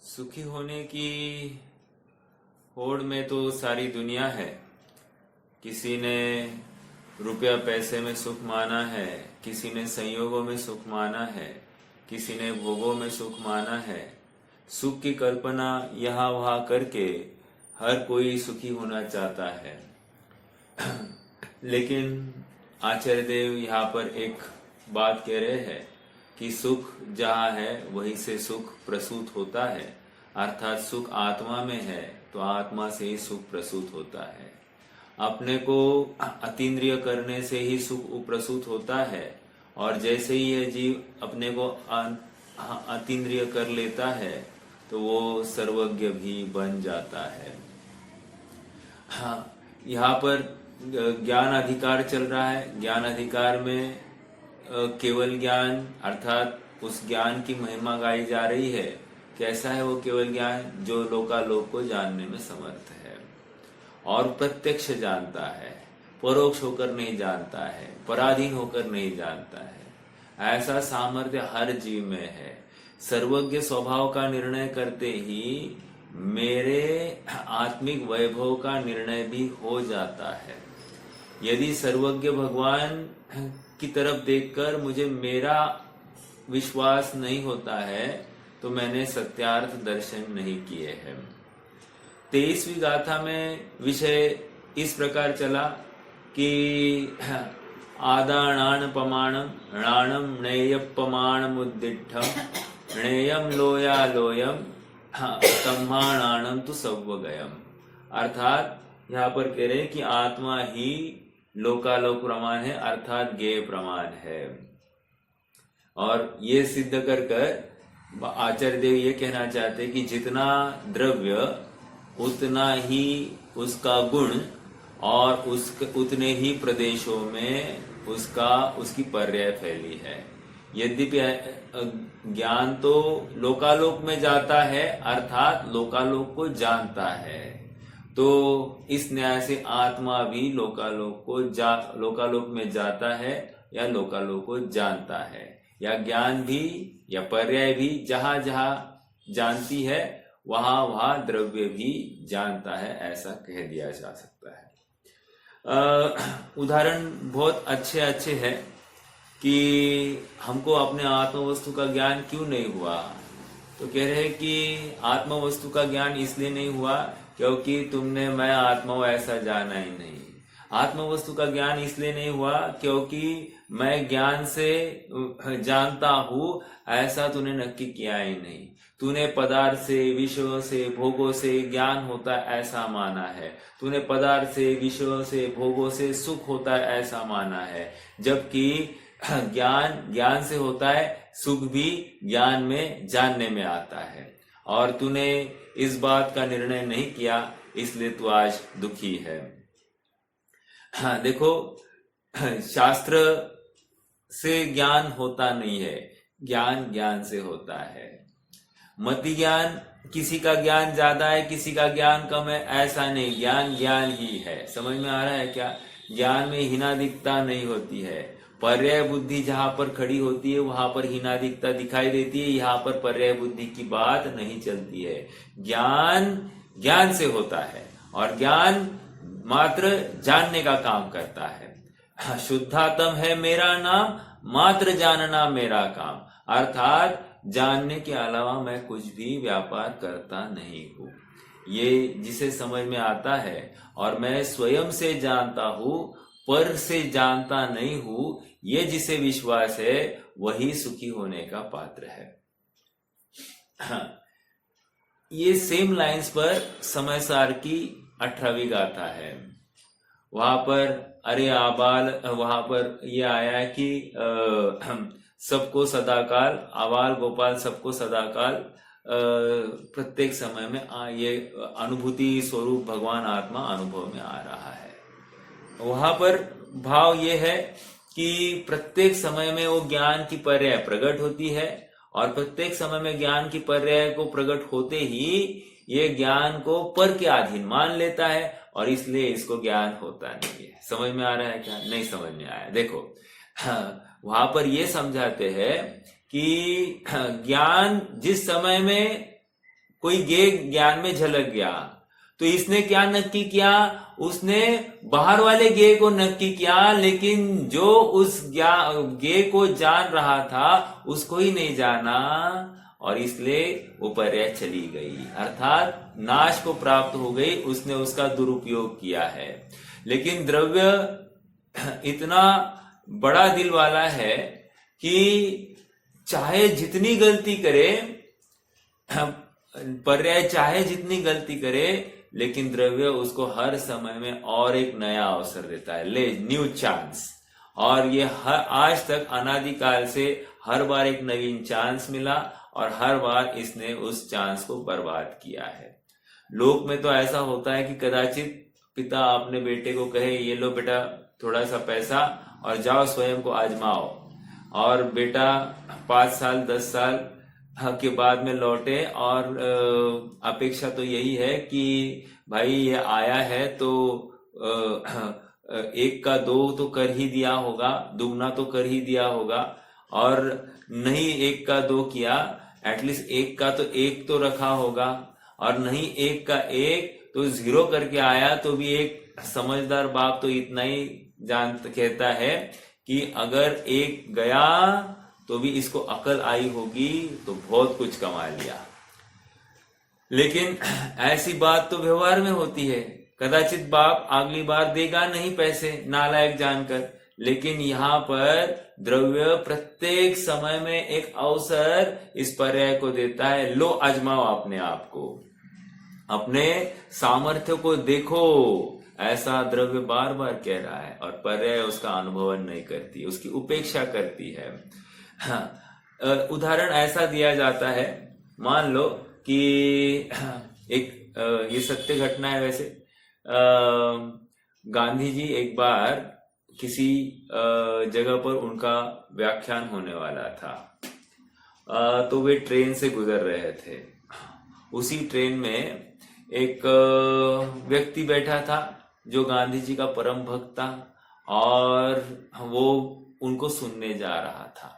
सुखी होने की होड़ में तो सारी दुनिया है। किसी ने रुपया पैसे में सुख माना है, किसी ने संयोगों में सुख माना है, किसी ने भोगों में सुख माना है। सुख की कल्पना यहाँ वहाँ करके हर कोई सुखी होना चाहता है। लेकिन आचार्य देव यहाँ पर एक बात कह रहे हैं कि सुख जहाँ है वहीं से सुख प्रसूत होता है, अर्थात सुख आत्मा में है तो आत्मा से ही सुख प्रसूत होता है। अपने को अतीन्द्रिय करने से ही सुख प्रसूत होता है, और जैसे ही यह जीव अपने को अतीन्द्रिय कर लेता है तो वो सर्वज्ञ भी बन जाता है। हाँ, यहाँ पर ज्ञान अधिकार चल रहा है। ज्ञान अधिकार में केवल ज्ञान अर्थात उस ज्ञान की महिमा गाई जा रही है। कैसा है वो केवल ज्ञान? जो लोकालोक को जानने में समर्थ है और प्रत्यक्ष जानता है, परोक्ष होकर नहीं जानता है, पराधीन होकर नहीं जानता है। ऐसा सामर्थ्य हर जीव में है। सर्वज्ञ स्वभाव का निर्णय करते ही मेरे आत्मिक वैभव का निर्णय भी हो जाता है। यदि सर्वज्ञ भगवान की तरफ देखकर मुझे मेरा विश्वास नहीं होता है तो मैंने सत्यार्थ दर्शन नहीं किए हैं। 23वीं गाथा में विषय इस प्रकार चला कि आदाणान पमाणम णाणम णेयपमाणम उद्दिष्टम णेयम लोया लोयम तम्हाणाणम तु सव्वगयम। अर्थात यहाँ पर कह रहे हैं कि आत्मा ही लोकालोक प्रमाण है, अर्थात ज्ञेय प्रमाण है। और ये सिद्ध कर कर आचार्य देव ये कहना चाहते हैं कि जितना द्रव्य उतना ही उसका गुण और उतने ही प्रदेशों में उसकी पर्याय फैली है। यद्यपि ज्ञान तो लोकालोक में जाता है, अर्थात लोकालोक को जानता है, तो इस न्याय से आत्मा भी लोकालोक में जाता है या लोकालोक को जानता है, या ज्ञान भी या पर्याय भी जहां जहां जानती है वहां वहां द्रव्य भी जानता है, ऐसा कह दिया जा सकता है। उदाहरण बहुत अच्छे अच्छे हैं कि हमको अपने आत्म वस्तु का ज्ञान क्यों नहीं हुआ। तो कह रहे हैं कि आत्म वस्तु का ज्ञान इसलिए नहीं हुआ क्योंकि तुमने मैं आत्मा हूं ऐसा जाना ही नहीं। आत्म वस्तु का ज्ञान इसलिए नहीं हुआ क्योंकि मैं ज्ञान से जानता हूं ऐसा तूने नक्की किया ही नहीं। तूने पदार्थ से, विषयों से, भोगों से ज्ञान होता है ऐसा माना है। तूने पदार्थ से, विषयों से, भोगों से सुख होता है ऐसा माना है, जबकि ज्ञान से होता है, सुख भी ज्ञान में जानने में आता है। और तूने इस बात का निर्णय नहीं किया, इसलिए तू आज दुखी है। हाँ, देखो, शास्त्र से ज्ञान होता नहीं है, ज्ञान ज्ञान से होता है। मति ज्ञान, किसी का ज्ञान ज्यादा है, किसी का ज्ञान कम है, ऐसा नहीं। ज्ञान ज्ञान ही है। समझ में आ रहा है क्या? ज्ञान में हीनादिकता नहीं होती है। पर्याय बुद्धि जहां पर खड़ी होती है वहां पर हीनादिकता दिखाई देती है, यहाँ पर पर्याय बुद्धि की बात नहीं चलती है। ज्ञान ज्ञान से होता है और ज्ञान मात्र जानने का काम करता है। शुद्धात्म है मेरा नाम, मात्र जानना मेरा काम। अर्थात जानने के अलावा मैं कुछ भी व्यापार करता नहीं हूं। ये जिसे समझ में आता है, और मैं स्वयं से जानता हूं, पर से जानता नहीं हूं, ये जिसे विश्वास है वही सुखी होने का पात्र है। ये सेम लाइंस पर समय सार की 18वीं गाथा है। वहां पर अरे आबाल, वहां पर ये आया है कि सबको सदाकाल, आबाल गोपाल सबको सदाकाल, प्रत्येक समय में ये अनुभूति स्वरूप भगवान आत्मा अनुभव में आ रहा है। वहां पर भाव ये है कि प्रत्येक समय में वो ज्ञान की पर्याय प्रकट होती है, और प्रत्येक समय में ज्ञान की पर्याय को प्रकट होते ही ये ज्ञान को पर के अधीन मान लेता है, और इसलिए इसको ज्ञान होता नहीं है। समझ में आ रहा है क्या? नहीं समझ में आया? देखो, वहां पर ये समझाते हैं कि ज्ञान जिस समय में कोई गे ज्ञान में झलक गया, तो इसने क्या नक्की किया, उसने बाहर वाले गे को नक्की किया, लेकिन जो उस गे को जान रहा था उसको ही नहीं जाना, और इसलिए वो पर्याय चली गई, अर्थात नाश को प्राप्त हो गई, उसने उसका दुरुपयोग किया है। लेकिन द्रव्य इतना बड़ा दिल वाला है कि चाहे जितनी गलती करे, पर्याय चाहे जितनी गलती करे, लेकिन द्रव्य उसको हर समय में और एक नया अवसर देता है, ले न्यू चांस। और ये आज तक अनादिकाल से हर बार एक नवीन चांस मिला, और हर बार इसने उस चांस को बर्बाद किया है। लोक में तो ऐसा होता है कि कदाचित पिता अपने बेटे को कहे, ये लो बेटा थोड़ा सा पैसा और जाओ स्वयं को आजमाओ, और बेटा 5 साल 10 साल के बाद में लौटे, और अपेक्षा तो यही है कि भाई ये आया है तो 1 का 2 तो कर ही दिया होगा, दुगना तो कर ही दिया होगा, और नहीं 1 का 2 किया, एटलीस्ट 1 का तो 1 तो रखा होगा, और नहीं 1 का 1 तो 0 करके आया, तो भी एक समझदार बाप तो इतना ही कहता है कि अगर 1 गया तो भी इसको अकल आई होगी, तो बहुत कुछ कमा लिया। लेकिन ऐसी बात तो व्यवहार में होती है, कदाचित बाप अगली बार देगा नहीं पैसे नालायक जानकर, लेकिन यहाँ पर द्रव्य प्रत्येक समय में एक अवसर इस पर्याय को देता है, लो आजमाओ अपने आप को, अपने सामर्थ्य को देखो, ऐसा द्रव्य बार बार कह रहा है, और पर्याय उसका अनुभव नहीं करती, उसकी उपेक्षा करती है। उदाहरण ऐसा दिया जाता है, मान लो कि एक ये सत्य घटना है वैसे, गांधी जी एक बार किसी जगह पर उनका व्याख्यान होने वाला था, तो वे ट्रेन से गुजर रहे थे। उसी ट्रेन में एक व्यक्ति बैठा था जो गांधी जी का परम भक्त था, और वो उनको सुनने जा रहा था।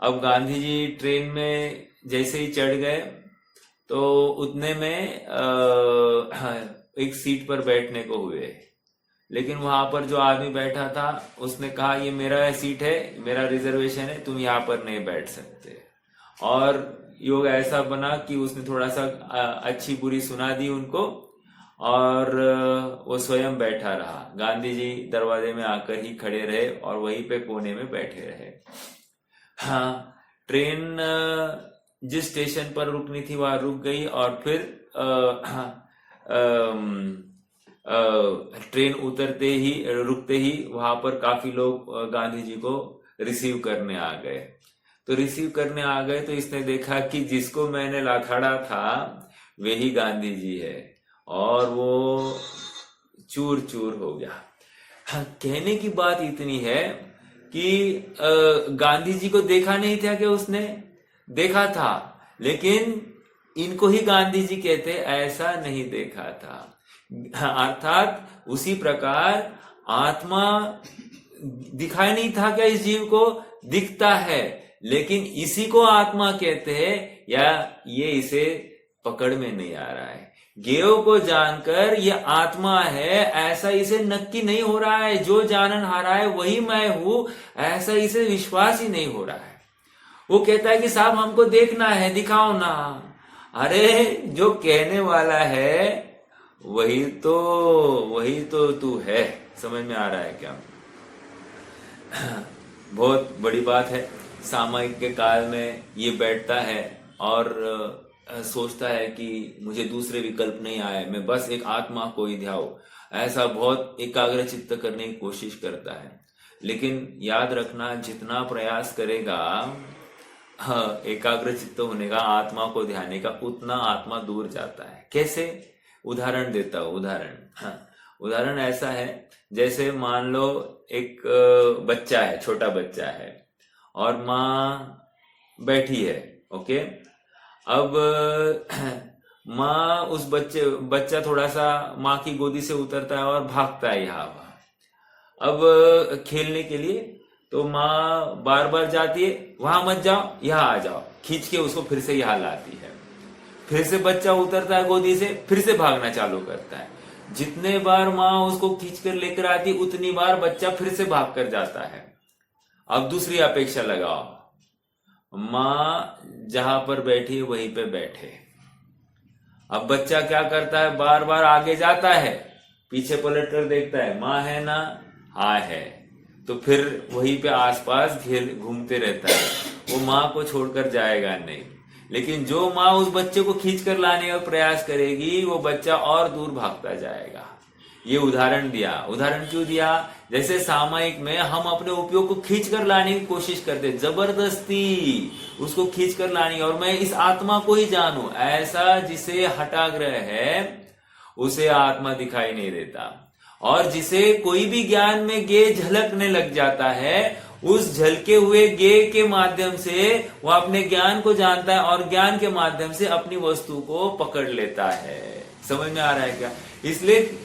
अब गांधी जी ट्रेन में जैसे ही चढ़ गए, तो उतने में एक सीट पर बैठने को हुए, लेकिन वहां पर जो आदमी बैठा था उसने कहा, ये मेरा सीट है, मेरा रिजर्वेशन है, तुम यहाँ पर नहीं बैठ सकते। और योग ऐसा बना कि उसने थोड़ा सा अच्छी बुरी सुना दी उनको, और वो स्वयं बैठा रहा। गांधी जी दरवाजे में आकर ही खड़े रहे और वहीं पे कोने में बैठे रहे। हाँ, ट्रेन जिस स्टेशन पर रुकनी थी वहां रुक गई, और फिर ट्रेन रुकते ही वहां पर काफी लोग गांधी जी को रिसीव करने आ गए। तो रिसीव करने आ गए तो इसने देखा कि जिसको मैंने लाथाड़ा था वही गांधी जी है, और वो चूर चूर हो गया। हाँ, कहने की बात इतनी है कि गांधी जी को देखा नहीं था कि उसने देखा था, लेकिन इनको ही गांधी जी कहते, ऐसा नहीं देखा था। अर्थात उसी प्रकार आत्मा दिखाई नहीं था क्या इस जीव को, दिखता है, लेकिन इसी को आत्मा कहते हैं, या ये इसे पकड़ में नहीं आ रहा है। गेयो को जानकर ये आत्मा है ऐसा इसे नक्की नहीं हो रहा है, जो जानन हारा है वही मैं हूं, ऐसा इसे विश्वास ही नहीं हो रहा है। वो कहता है कि साहब हमको देखना है, दिखाओ ना। अरे जो कहने वाला है वही तो तू है। समझ में आ रहा है क्या? बहुत बड़ी बात है। सामयिक के काल में ये बैठता है और सोचता है कि मुझे दूसरे विकल्प नहीं आए, मैं बस एक आत्मा को ही ध्याऊं, ऐसा बहुत एकाग्र चित्त करने की कोशिश करता है। लेकिन याद रखना, जितना प्रयास करेगा एकाग्र चित्त होने का, आत्मा को ध्याने का, उतना आत्मा दूर जाता है। कैसे? उदाहरण देता हूं। उदाहरण ऐसा है, जैसे मान लो एक बच्चा है, छोटा बच्चा है, और माँ बैठी है। ओके, अब माँ उस बच्चा थोड़ा सा माँ की गोदी से उतरता है और भागता है यहाँ वहां अब खेलने के लिए। तो माँ बार बार जाती है, वहां मत जाओ, यहाँ आ जाओ, खींच के उसको फिर से यहाँ लाती है। फिर से बच्चा उतरता है गोदी से, फिर से भागना चालू करता है। जितने बार माँ उसको खींचकर लेकर आती उतनी बार बच्चा फिर से भाग कर जाता है। अब दूसरी अपेक्षा लगाओ, माँ जहां पर बैठी है वहीं पे बैठे। अब बच्चा क्या करता है, बार बार आगे जाता है, पीछे पलट कर देखता है माँ है ना, हाँ है, तो फिर वहीं पे आसपास घेर घूमते रहता है, वो माँ को छोड़कर जाएगा नहीं। लेकिन जो माँ उस बच्चे को खींच कर लाने का प्रयास करेगी वो बच्चा और दूर भागता जाएगा। ये उदाहरण दिया। उदाहरण क्यों दिया? जैसे सामायिक में हम अपने उपयोग को खींच कर लाने की कोशिश करते, जबरदस्ती उसको खींच कर लानी, और मैं इस आत्मा को ही जानू, ऐसा जिसे हठाग्रह है उसे आत्मा दिखाई नहीं देता। और जिसे कोई भी ज्ञान में गे झलकने लग जाता है, उस झलके हुए गे के माध्यम से वो अपने ज्ञान को जानता है और ज्ञान के माध्यम से अपनी वस्तु को पकड़ लेता है। समझ में आ रहा है क्या? इसलिए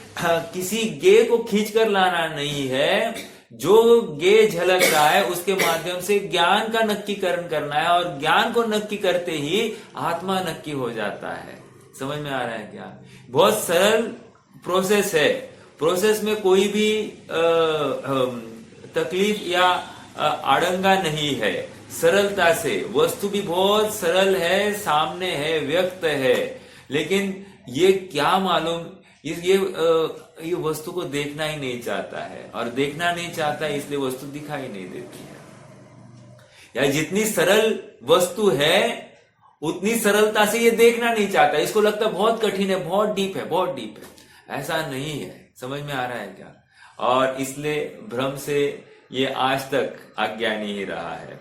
किसी गे को खींच कर लाना नहीं है, जो गे झलक रहा है उसके माध्यम से ज्ञान का नक्कीकरण करना है, और ज्ञान को नक्की करते ही आत्मा नक्की हो जाता है। समझ में आ रहा है क्या? बहुत सरल प्रोसेस है। प्रोसेस में कोई भी तकलीफ या आड़ंगा नहीं है। सरलता से, वस्तु भी बहुत सरल है, सामने है, व्यक्त है, लेकिन ये क्या मालूम, ये वस्तु को देखना ही नहीं चाहता है, और देखना नहीं चाहता है इसलिए वस्तु दिखाई नहीं देती है। या जितनी सरल वस्तु है उतनी सरलता से ये देखना नहीं चाहता, इसको लगता है बहुत कठिन है, बहुत डीप है, बहुत डीप है। ऐसा नहीं है। समझ में आ रहा है क्या? और इसलिए भ्रम से ये आज तक अज्ञानी ही रहा है।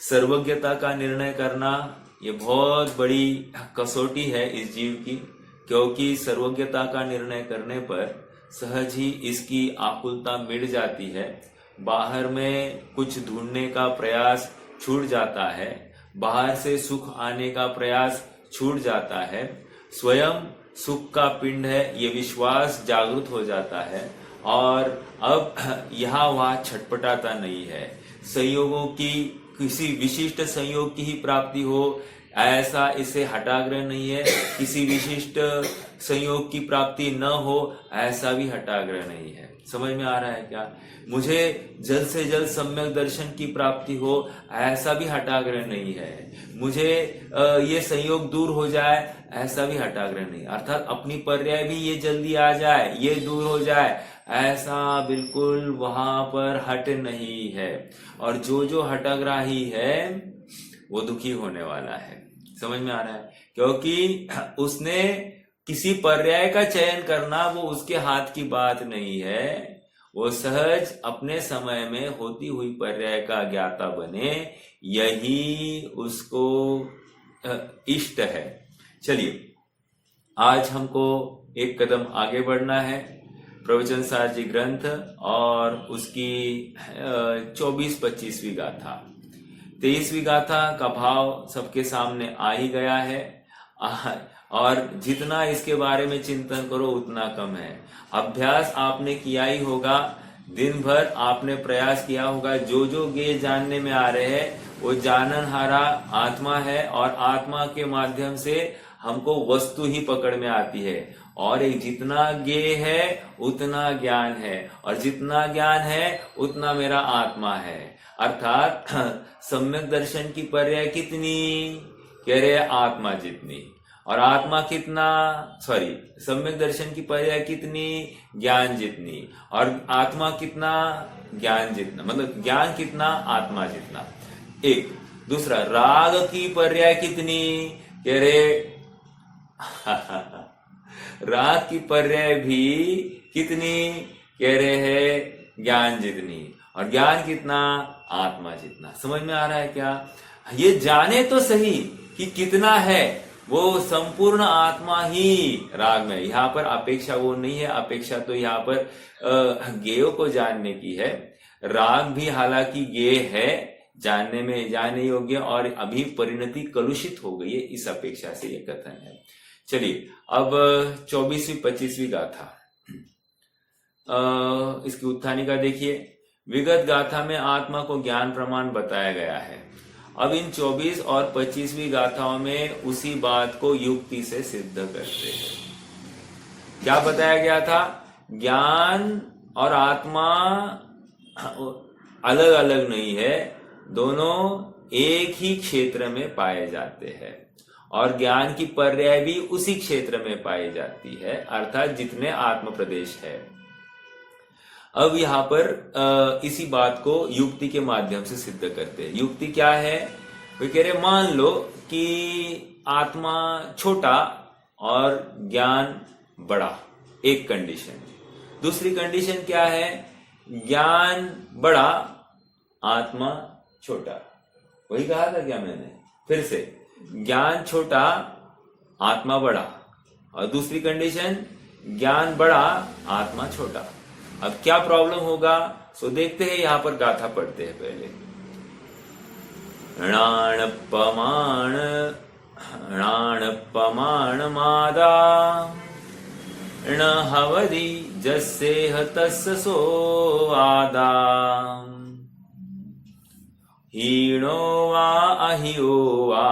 सर्वज्ञता का निर्णय करना ये बहुत बड़ी कसौटी है इस जीव की, क्योंकि सर्वज्ञता का निर्णय करने पर सहज ही इसकी आकुलता मिट जाती है। बाहर में कुछ ढूंढने का प्रयास छूट जाता है, बाहर से सुख आने का प्रयास छूट जाता है, स्वयं सुख का पिंड है ये विश्वास जागृत हो जाता है, और अब यहाँ वहाँ छटपटाता नहीं है। संयोगों की, किसी विशिष्ट संयोग की ही प्राप्ति हो ऐसा इसे हठाग्रह नहीं है, किसी विशिष्ट संयोग की प्राप्ति न हो ऐसा भी हठाग्रह नहीं है। समझ में आ रहा है क्या? मुझे जल्द से जल्द सम्यक दर्शन की प्राप्ति हो ऐसा भी हठाग्रह नहीं है, मुझे ये संयोग दूर हो जाए ऐसा भी हठाग्रह नहीं, अर्थात अपनी पर्याय भी ये जल्दी आ जाए, ये दूर हो जाए, ऐसा बिल्कुल वहां पर हट नहीं है। और जो हठाग्राही है वो दुखी होने वाला है। समझ में आ रहा है? क्योंकि उसने किसी पर्याय का चयन करना वो उसके हाथ की बात नहीं है, वो सहज अपने समय में होती हुई पर्याय का ज्ञाता बने, यही उसको इष्ट है। चलिए, आज हमको एक कदम आगे बढ़ना है। प्रवचन सार जी ग्रंथ और उसकी 24-25वीं गाथा, 23वीं गाथा का भाव सबके सामने आ ही गया है, और जितना इसके बारे में चिंतन करो उतना कम है। अभ्यास आपने किया ही होगा, दिन भर आपने प्रयास किया होगा, जो गे जानने में आ रहे हैं वो जाननहारा आत्मा है, और आत्मा के माध्यम से हमको वस्तु ही पकड़ में आती है। और एक जितना गे है उतना ज्ञान है, और जितना ज्ञान है उतना मेरा आत्मा है। अर्थात सम्यक दर्शन की पर्याय कितनी? कह रहे आत्मा जितनी। और आत्मा कितना, सम्यक दर्शन की पर्याय कितनी? ज्ञान जितनी। और आत्मा कितना? ज्ञान जितना, मतलब ज्ञान कितना? आत्मा जितना। एक दूसरा, राग की पर्याय कितनी? कह रहे राग की पर्याय भी कितनी? कह रहे हैं ज्ञान जितनी। और ज्ञान कितना? आत्मा जितना। समझ में आ रहा है क्या? ये जाने तो सही कि कितना है, वो संपूर्ण आत्मा ही राग में। यहाँ पर अपेक्षा वो नहीं है, अपेक्षा तो यहाँ पर गेय को जानने की है। राग भी हालांकि गेय है, जानने में जाने योग्य, और अभी परिणति कलुषित हो गई है, इस अपेक्षा से ये कथन है। चलिए, अब 24वीं-25वीं गाथा, इसकी उत्थानिका देखिए। विगत गाथा में आत्मा को ज्ञान प्रमाण बताया गया है, अब इन 24 और 25वीं गाथाओं में उसी बात को युक्ति से सिद्ध करते हैं। क्या बताया गया था? ज्ञान और आत्मा अलग अलग नहीं है, दोनों एक ही क्षेत्र में पाए जाते हैं और ज्ञान की पर्याय भी उसी क्षेत्र में पाई जाती है, अर्थात जितने आत्म प्रदेश है। अब यहां पर इसी बात को युक्ति के माध्यम से सिद्ध करते हैं। युक्ति क्या है? वे कह रहे मान लो कि आत्मा छोटा और ज्ञान बड़ा, एक कंडीशन। दूसरी कंडीशन क्या है? ज्ञान बड़ा, आत्मा छोटा। वही कहा था क्या मैंने? फिर से, ज्ञान छोटा, आत्मा बड़ा। और दूसरी कंडीशन, ज्ञान बड़ा, आत्मा छोटा। अब क्या प्रॉब्लम होगा? सो देखते हैं, यहां पर गाथा पढ़ते हैं पहले। णाणपमाण मादा न हवदि जस्सेह तस्य सो आदा हीनो वा अहियो वा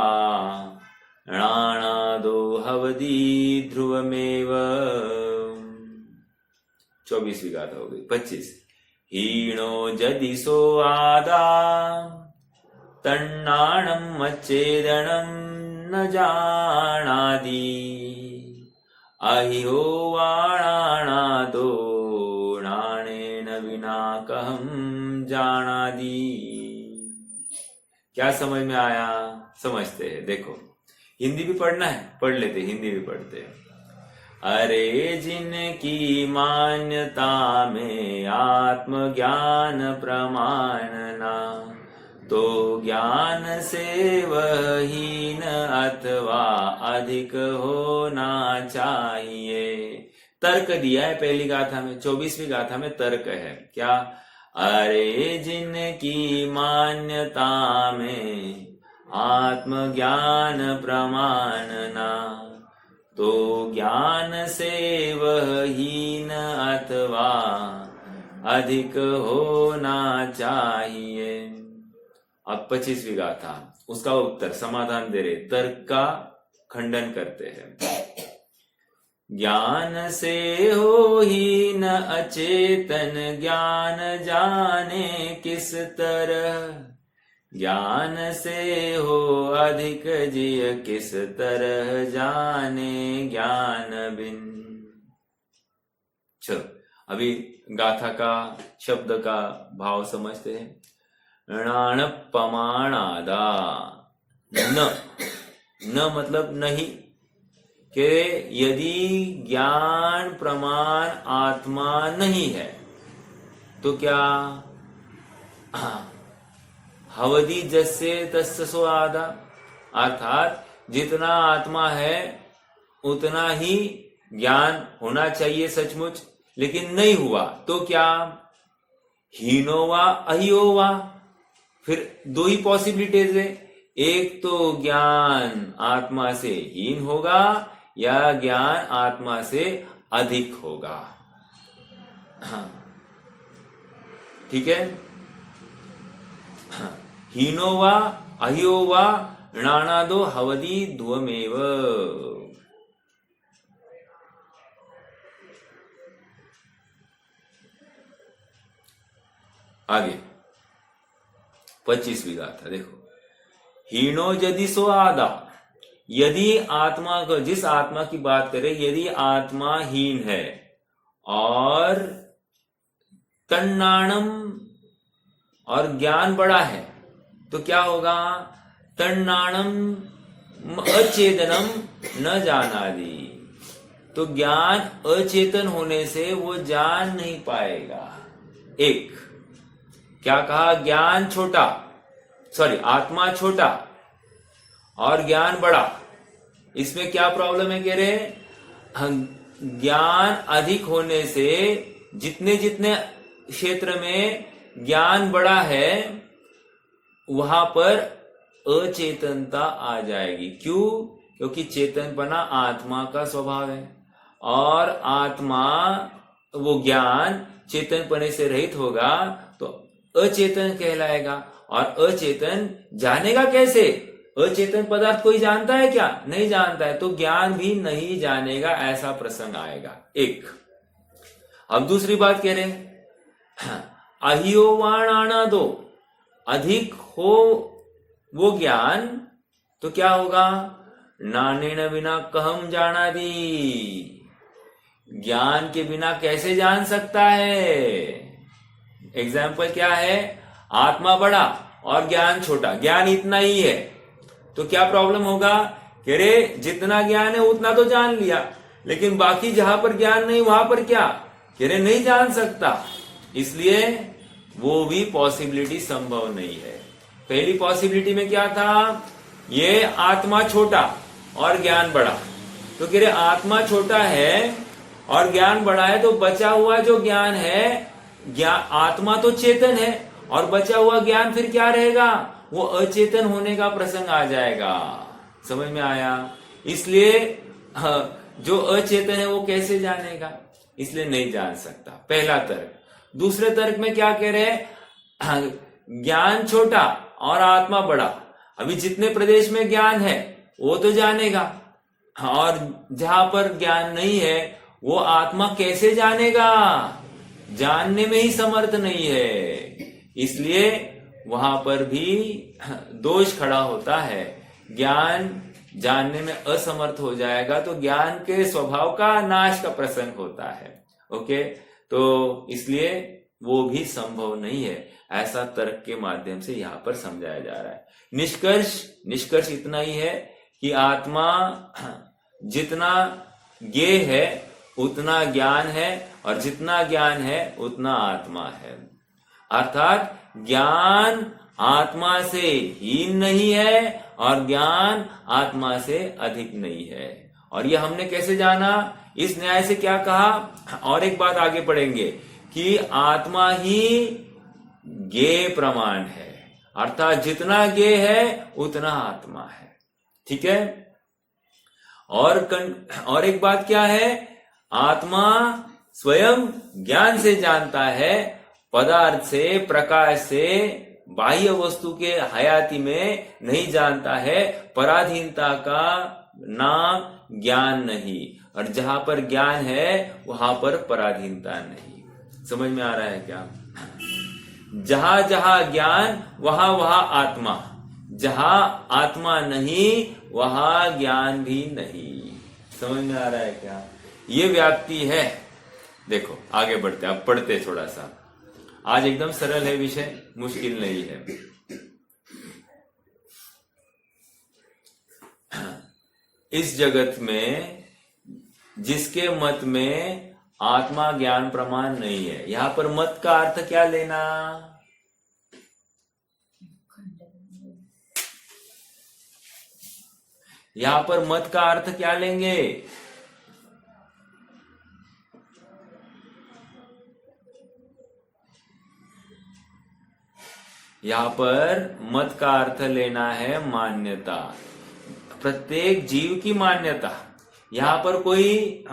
णाणादो हवदि ध्रुवमेव। 24वीं गाथा हो गई। 25 हीनो जदि सो आदा तन्नाणं मच्चेदनं न जानादि अहियो वाणानादो नाणेन विना कहम जानादि। क्या समझ में आया? समझते हैं। देखो, हिंदी भी पढ़ना है, पढ़ लेते, हिंदी भी पढ़ते हैं। अरे जिनकी मान्यता में आत्मज्ञान प्रमाण ना, तो ज्ञान से वह हीन अथवा अधिक होना चाहिए। तर्क दिया है पहली गाथा में। 24वीं गाथा में तर्क है। क्या? अरे जिनकी मान्यता में आत्मज्ञान प्रमाण ना, तो ज्ञान से वह हीन अथवा अधिक होना चाहिए। अब 25वीं गाथा, उसका उत्तर समाधान दे रहे, तर्क का खंडन करते हैं। ज्ञान से हो ही न अचेतन ज्ञान जाने किस तरह, ज्ञान से हो अधिक जिय किस तरह जाने ज्ञान बिन। चलो अभी गाथा का शब्द का भाव समझते हैं। णाणपमाणादा, न मतलब नहीं, कि यदि ज्ञान प्रमाण आत्मा नहीं है तो क्या? हवदि जस्से तस्य सो आदा, अर्थात जितना आत्मा है उतना ही ज्ञान होना चाहिए सचमुच, लेकिन नहीं हुआ तो क्या? हीनो वा अहियो वा। फिर दो ही पॉसिबिलिटीज है, एक तो ज्ञान आत्मा से हीन होगा या ज्ञान आत्मा से अधिक होगा। ठीक है? हीनो वा अहियो वा णाणादो हवदि ध्रुवमेव। आगे 25वीं गाथा देखो। हीनो यदि सो आदा, यदि आत्मा को, जिस आत्मा की बात करें, यदि आत्मा हीन है और तन्नाणम और ज्ञान बड़ा है तो क्या होगा? तन्नाणम अचेतनम न जानादि, तो ज्ञान अचेतन होने से वो जान नहीं पाएगा। एक क्या कहा? ज्ञान छोटा, सॉरी आत्मा छोटा और ज्ञान बड़ा। इसमें क्या प्रॉब्लम है? कह रहे ज्ञान अधिक होने से जितने जितने क्षेत्र में ज्ञान बड़ा है वहां पर अचेतनता आ जाएगी। क्यों? क्योंकि चेतनपना आत्मा का स्वभाव है और आत्मा, वो ज्ञान चेतनपने से रहित होगा तो अचेतन कहलाएगा। और अचेतन जानेगा कैसे? अचेतन पदार्थ कोई जानता है क्या? नहीं जानता है, तो ज्ञान भी नहीं जानेगा, ऐसा प्रसंग आएगा। एक। अब दूसरी बात कह रहे हैं, अहियोवाण आना दो, अधिक हो वो ज्ञान तो क्या होगा? नानेन बिना कहम जाना दी, ज्ञान के बिना कैसे जान सकता है? एग्जाम्पल क्या है? आत्मा बड़ा और ज्ञान छोटा, ज्ञान इतना ही है, तो क्या प्रॉब्लम होगा? कह रहे जितना ज्ञान है उतना तो जान लिया, लेकिन बाकी जहां पर ज्ञान नहीं वहां पर क्या? कह रहे नहीं जान सकता, इसलिए वो भी पॉसिबिलिटी संभव नहीं है। पहली पॉसिबिलिटी में क्या था? ये आत्मा छोटा और ज्ञान बड़ा, तो कह रहे आत्मा छोटा है और ज्ञान बड़ा है, तो बचा हुआ जो ज्ञान है, आत्मा तो चेतन है और बचा हुआ ज्ञान फिर क्या रहेगा? वो अचेतन होने का प्रसंग आ जाएगा। समझ में आया? इसलिए जो अचेतन है वो कैसे जानेगा? इसलिए नहीं जान सकता, पहला तर्क। दूसरे तर्क में क्या कह रहे हैं? ज्ञान छोटा और आत्मा बड़ा, अभी जितने प्रदेश में ज्ञान है वो तो जानेगा, और जहां पर ज्ञान नहीं है वो आत्मा कैसे जानेगा? जानने में ही समर्थ नहीं है, इसलिए वहां पर भी दोष खड़ा होता है। ज्ञान जानने में असमर्थ हो जाएगा तो ज्ञान के स्वभाव का नाश का प्रसंग होता है। ओके, तो इसलिए वो भी संभव नहीं है, ऐसा तर्क के माध्यम से यहां पर समझाया जा रहा है। निष्कर्ष इतना ही है कि आत्मा जितना ज्ञेय है उतना ज्ञान है, और जितना ज्ञान है उतना आत्मा है। अर्थात ज्ञान आत्मा से हीन नहीं है और ज्ञान आत्मा से अधिक नहीं है। और ये हमने कैसे जाना? इस न्याय से क्या कहा? और एक बात आगे पढ़ेंगे कि आत्मा ही ज्ञेय प्रमाण है, अर्थात जितना ज्ञेय है उतना आत्मा है। ठीक है? और एक बात क्या है? आत्मा स्वयं ज्ञान से जानता है, पदार्थ से, प्रकाश से, बाह्य वस्तु के हयाती में नहीं जानता है। पराधीनता का नाम ज्ञान नहीं, और जहां पर ज्ञान है वहां पर पराधीनता नहीं। समझ में आ रहा है क्या? जहां जहां ज्ञान वहां वहां आत्मा, जहां आत्मा नहीं वहां ज्ञान भी नहीं। समझ में आ रहा है क्या? ये व्याप्ति है। देखो आगे बढ़ते, अब पढ़ते थोड़ा सा। आज एकदम सरल है विषय, मुश्किल नहीं है। इस जगत में जिसके मत में आत्मा ज्ञान प्रमाण नहीं है, यहां पर मत का अर्थ क्या लेना? यहां पर मत का अर्थ क्या लेंगे? यहां पर मत का अर्थ लेना है मान्यता, प्रत्येक जीव की मान्यता। यहां पर कोई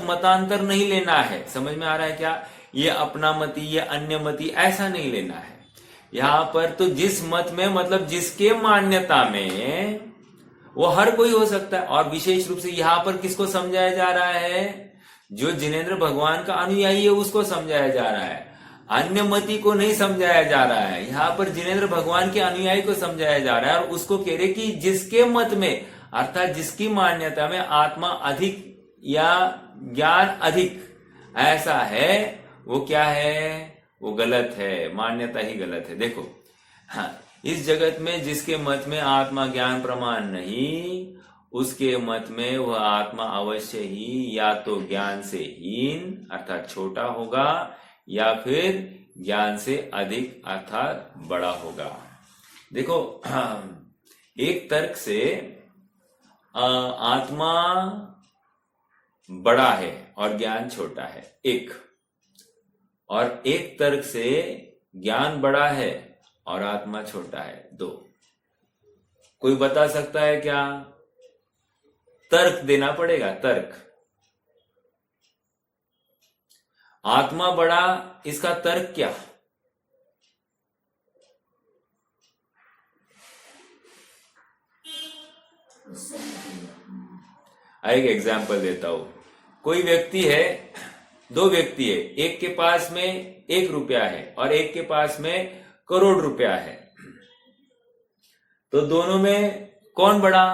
मतांतर नहीं लेना है। समझ में आ रहा है क्या? ये अपना मति, ये अन्य मति, ऐसा नहीं लेना है। यहां पर तो जिस मत में, मतलब जिसके मान्यता में, वो हर कोई हो सकता है। और विशेष रूप से यहां पर किसको समझाया जा रहा है? जो जिनेंद्र भगवान का अनुयायी है उसको समझाया जा रहा है, अन्य मति को नहीं समझाया जा रहा है। यहाँ पर जिनेंद्र भगवान के अनुयायी को समझाया जा रहा है, और उसको कह रहे कि जिसके मत में, अर्थात जिसकी मान्यता में आत्मा अधिक या ज्ञान अधिक ऐसा है, वो क्या है? वो गलत है, मान्यता ही गलत है। देखो, हाँ, इस जगत में जिसके मत में आत्मा ज्ञान प्रमाण नहीं, उसके मत में वह आत्मा अवश्य ही या तो ज्ञान से हीन अर्थात छोटा होगा, या फिर ज्ञान से अधिक अर्थात बड़ा होगा। देखो, एक तर्क से आत्मा बड़ा है और ज्ञान छोटा है, एक। और एक तर्क से ज्ञान बड़ा है और आत्मा छोटा है, दो। कोई बता सकता है क्या? तर्क देना पड़ेगा, तर्क। आत्मा बड़ा, इसका तर्क क्या? एक एग्जाम्पल देता हूं। कोई व्यक्ति है, दो व्यक्ति है, एक के पास में 1 रुपया है और एक के पास में करोड़ रुपया है, तो दोनों में कौन बड़ा?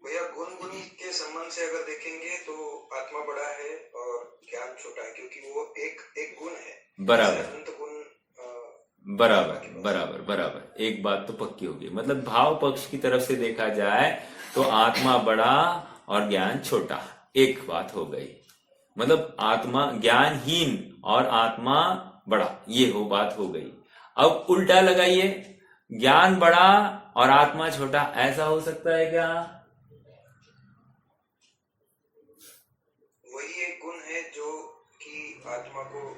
भैया गुण गुणी के संबंध से अगर देखेंगे तो आत्मा बड़ा है और ज्ञान छोटा है, क्योंकि वो एक गुण है। बराबर अनंत गुण बराबर बराबर बराबर, एक बात तो पक्की होगी। मतलब भाव पक्ष की तरफ से देखा जाए तो आत्मा बड़ा और ज्ञान छोटा, एक बात हो गई। मतलब आत्मा ज्ञानहीन और आत्मा बड़ा, ये हो बात हो गई। अब उल्टा लगाइए, ज्ञान बड़ा और आत्मा छोटा, ऐसा हो सकता है क्या? वही एक गुण है जो कि आत्मा को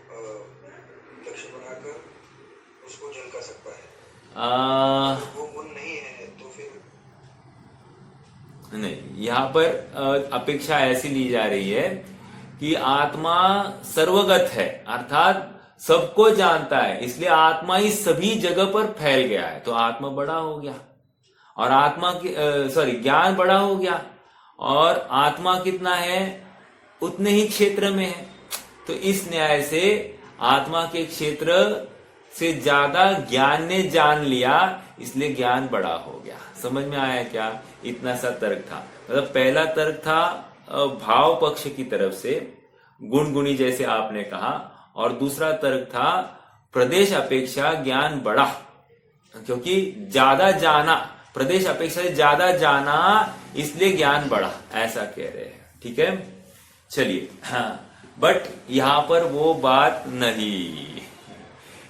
लक्ष्य बनाकर उसको झलका सकता है। वो गुण नहीं है तो फिर नहीं, यहाँ पर अपेक्षा ऐसी ली जा रही है कि आत्मा सर्वगत है, अर्थात सबको जानता है, इसलिए आत्मा ही सभी जगह पर फैल गया है, तो आत्मा बड़ा हो गया और आत्मा की ज्ञान बड़ा हो गया और आत्मा कितना है उतने ही क्षेत्र में है। तो इस न्याय से आत्मा के क्षेत्र से ज्यादा ज्ञान ने जान लिया, इसलिए ज्ञान बड़ा हो गया। समझ में आया क्या? इतना सा तर्क था। मतलब पहला तर्क था भाव पक्ष की तरफ से, गुण गुणी जैसे आपने कहा, और दूसरा तर्क था प्रदेश अपेक्षा ज्ञान बड़ा, क्योंकि ज्यादा जाना, प्रदेश अपेक्षा से ज्यादा जाना, इसलिए ज्ञान बड़ा, ऐसा कह रहे हैं। ठीक है, चलिए। हाँ, बट यहां पर वो बात नहीं,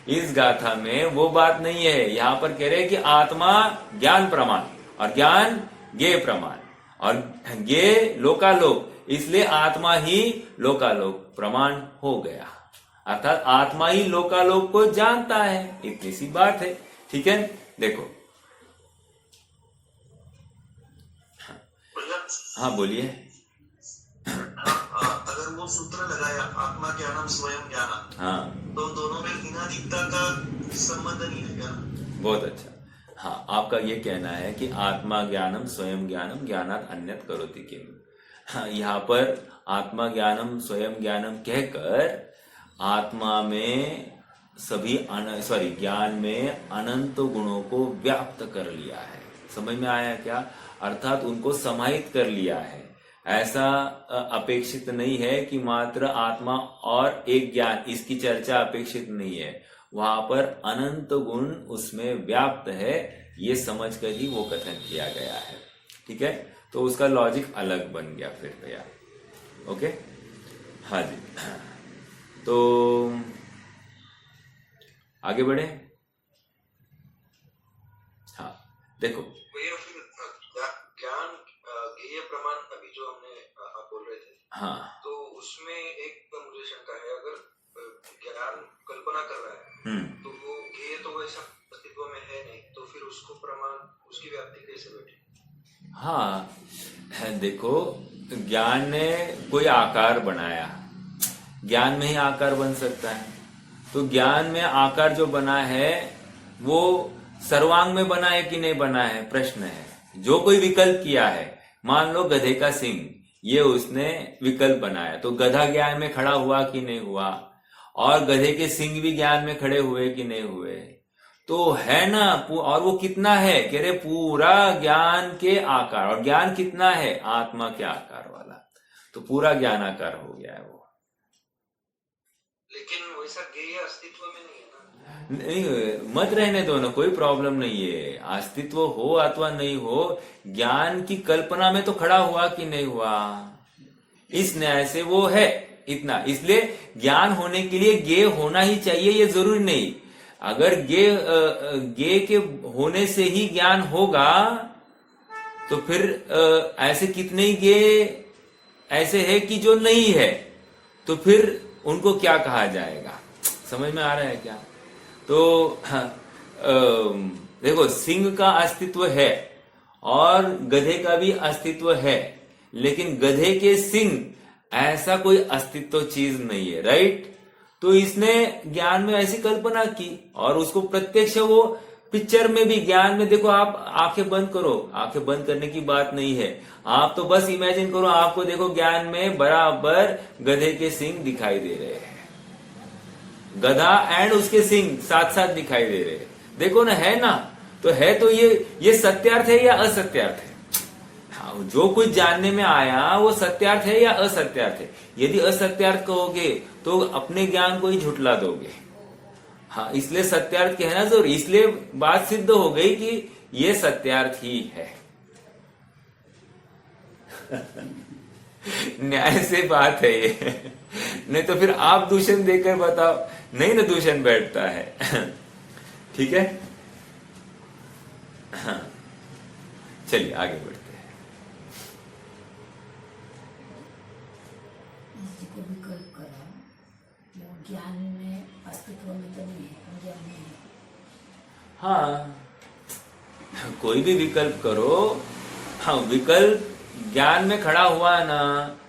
इस गाथा में वो बात नहीं है। यहां पर कह रहे हैं कि आत्मा ज्ञान प्रमाण और ज्ञान ज्ञेय प्रमाण और ज्ञेय लोकालोक, इसलिए आत्मा ही लोकालोक प्रमाण हो गया, अर्थात आत्मा ही लोकालोक को जानता है। इतनी सी बात है। ठीक है, देखो। हाँ बोलिए। अगर वो सूत्र लगाया आत्मा ज्ञानम स्वयं ज्ञानम, हाँ, तो दोनों में इनादिकता का संबंध नहीं है क्या? बहुत अच्छा। हाँ, आपका ये कहना है कि आत्मा ज्ञानम स्वयं ज्ञानम ज्ञानात अन्यत करोति किम। हाँ, यहाँ पर आत्मा ज्ञानम स्वयं ज्ञानम कहकर आत्मा में सभी ज्ञान में अनंत गुणों को व्याप्त कर लिया है। समझ में आया क्या? अर्थात उनको समाहित कर लिया है। ऐसा अपेक्षित नहीं है कि मात्र आत्मा और एक ज्ञान, इसकी चर्चा अपेक्षित नहीं है। वहां पर अनंत गुण उसमें व्याप्त है, ये समझकर ही वो कथन किया गया है। ठीक है, तो उसका लॉजिक अलग बन गया फिर भैया। ओके, हाँ जी। तो आगे बढ़े। हाँ, देखो ज्ञान ज्ञेय प्रमाण अभी जो हमने आप बोल रहे थे, हाँ, तो उसमें एक मुझे शंका है, अगर ज्ञान कल्पना कर रहा है तो वो ज्ञेय तो वैसा अस्तित्व में है नहीं, तो फिर उसको प्रमाण, उसकी व्याप्ति कैसे बैठी? हाँ, देखो, ज्ञान ने कोई आकार बनाया, ज्ञान में ही आकार बन सकता है, तो ज्ञान में आकार जो बना है वो सर्वांग में बना है कि नहीं बना है, प्रश्न है। जो कोई विकल्प किया है, मान लो गधे का सिंग, ये उसने विकल्प बनाया, तो गधा ज्ञान में खड़ा हुआ कि नहीं हुआ, और गधे के सिंग भी ज्ञान में खड़े हुए कि नहीं हुए, तो है ना। और वो कितना है, कह रहे पूरा ज्ञान के आकार, और ज्ञान कितना है, आत्मा के आकार वाला, तो पूरा ज्ञान आकार हो गया है वो। लेकिन वैसा ज्ञेय अस्तित्व में नहीं है ना? नहीं, मत रहने दो ना, कोई प्रॉब्लम नहीं है। अस्तित्व हो अथवा नहीं हो, ज्ञान की कल्पना में तो खड़ा हुआ कि नहीं हुआ, इस न्याय से वो है इतना। इसलिए ज्ञान होने के लिए ज्ञेय होना ही चाहिए, ये जरूरी नहीं। अगर ज्ञेय के होने से ही ज्ञान होगा तो फिर ऐसे कितने ही ज्ञेय ऐसे है कि जो नहीं है, तो फिर उनको क्या कहा जाएगा? समझ में आ रहा है क्या? तो देखो, सिंह का अस्तित्व है और गधे का भी अस्तित्व है, लेकिन गधे के सिंह ऐसा कोई अस्तित्व चीज नहीं है, राइट? तो इसने ज्ञान में ऐसी कल्पना की और उसको प्रत्यक्ष वो पिक्चर में भी, ज्ञान में देखो, आप आंखें बंद करो, आंखें बंद करने की बात नहीं है, आप तो बस इमेजिन करो, आपको देखो ज्ञान में बराबर गधे के सींग दिखाई दे रहे हैं, गधा एंड उसके सींग साथ साथ दिखाई दे रहे हैं, देखो ना, है ना? तो है, तो ये सत्यार्थ है या असत्यार्थ है? हाँ, जो कुछ जानने में आया वो सत्यार्थ है या असत्यार्थ है? यदि असत्यार्थ कहोगे तो अपने ज्ञान को ही झुठला दोगे। हाँ, इसलिए सत्यार्थ कहना जरूरी, इसलिए बात सिद्ध हो गई कि ये सत्यार्थ ही है। न्याय से बात है ये, नहीं तो फिर आप दूषण देकर बताओ, नहीं ना दूषण बैठता है। ठीक है, हाँ, चलिए आगे बढ़ते हैं। विकल्प करा, वो ज्ञान में अस्तित्व में तो नहीं है, ज्ञान में है। हाँ, कोई भी विकल्प करो, हाँ, विकल्प ज्ञान में खड़ा हुआ ना,